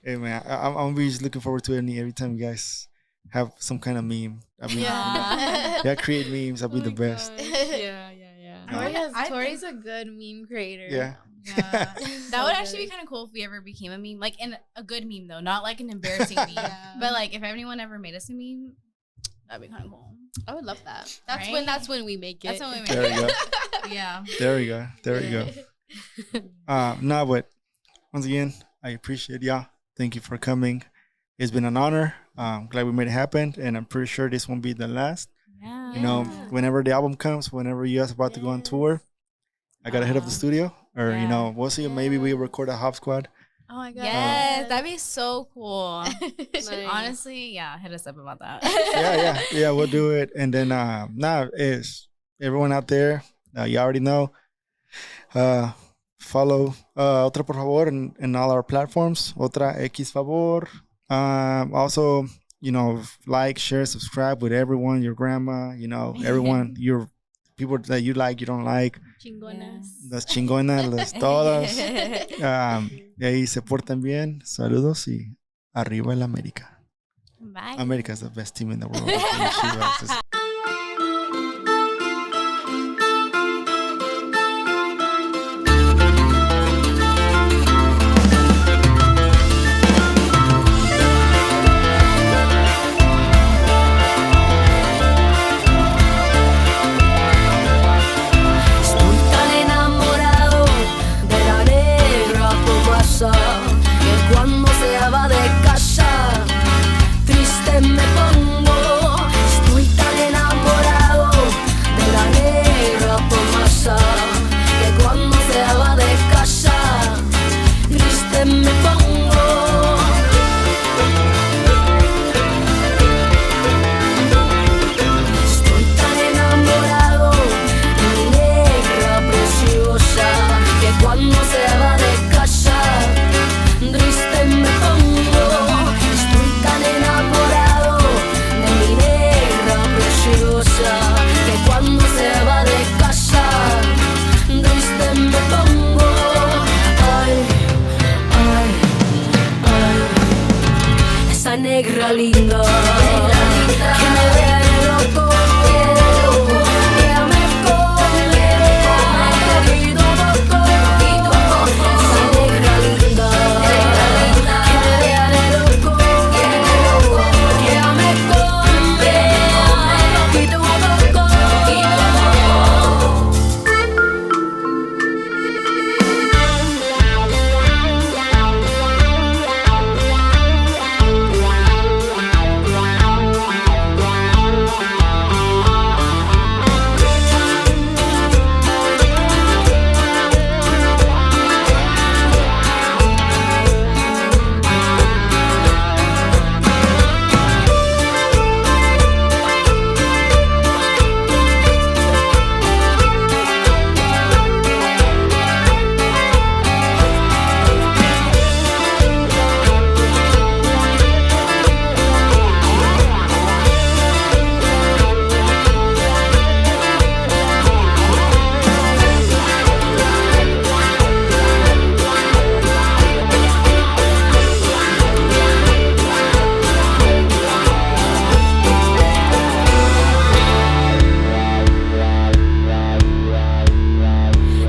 hey man, I'm always looking forward to it every time you guys have some kind of meme. I mean, Yeah. create memes. That'd be the best. Yeah. Tori's a good meme creator. Yeah. Yeah. So That would actually good. be kind of cool if we ever became a meme, like in a good meme though, not like an embarrassing meme. Yeah. But like if anyone ever made us a meme, that'd be kind of cool. I would love that. Right? That's when we make it. That's what we There we go. Yeah. There we go. There we go. No, but once again, I appreciate y'all. Thank you for coming. It's been an honor. Glad we made it happen, and I'm pretty sure this won't be the last. Yeah. You know, whenever the album comes, whenever you guys are about to go on tour, I gotta hit up the studio, or Yeah. we'll see. Maybe we record a Hop Squad. Oh my god. Yes, that'd be so cool. Nice. Honestly, yeah, hit us up about that. Yeah, we'll do it. And then is everyone out there, you already know. Follow Otra por favor in all our platforms. Otra X favor. Also, like, share, subscribe with everyone, your grandma, everyone, your people that you like, you don't like. Chingonas. Las chingonas, las todas. Y ahí se portan bien. Saludos y arriba el América. Bye. America is the best team in the world. Chivas. Estoy tan enamorado negra linda, que me deje loco, que me come poquito a poco, esa negra linda, que me deje loco, que me come poquito a poco.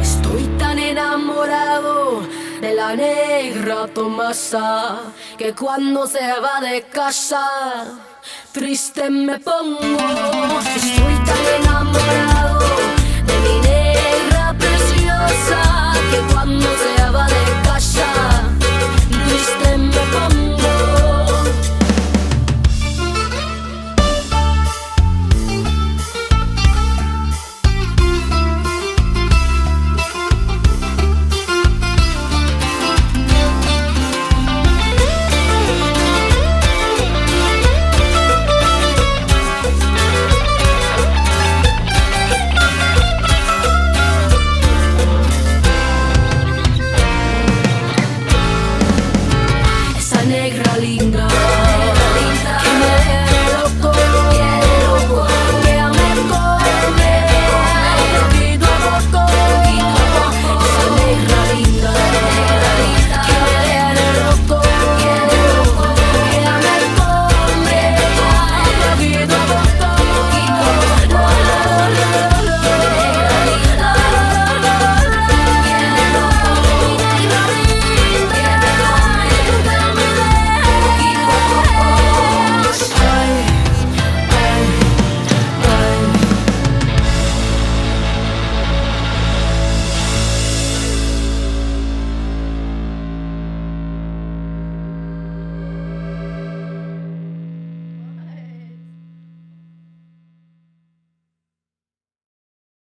Estoy tan enamorado de la negra Tomasa que cuando se va de casa triste me pongo. Estoy tan enamorado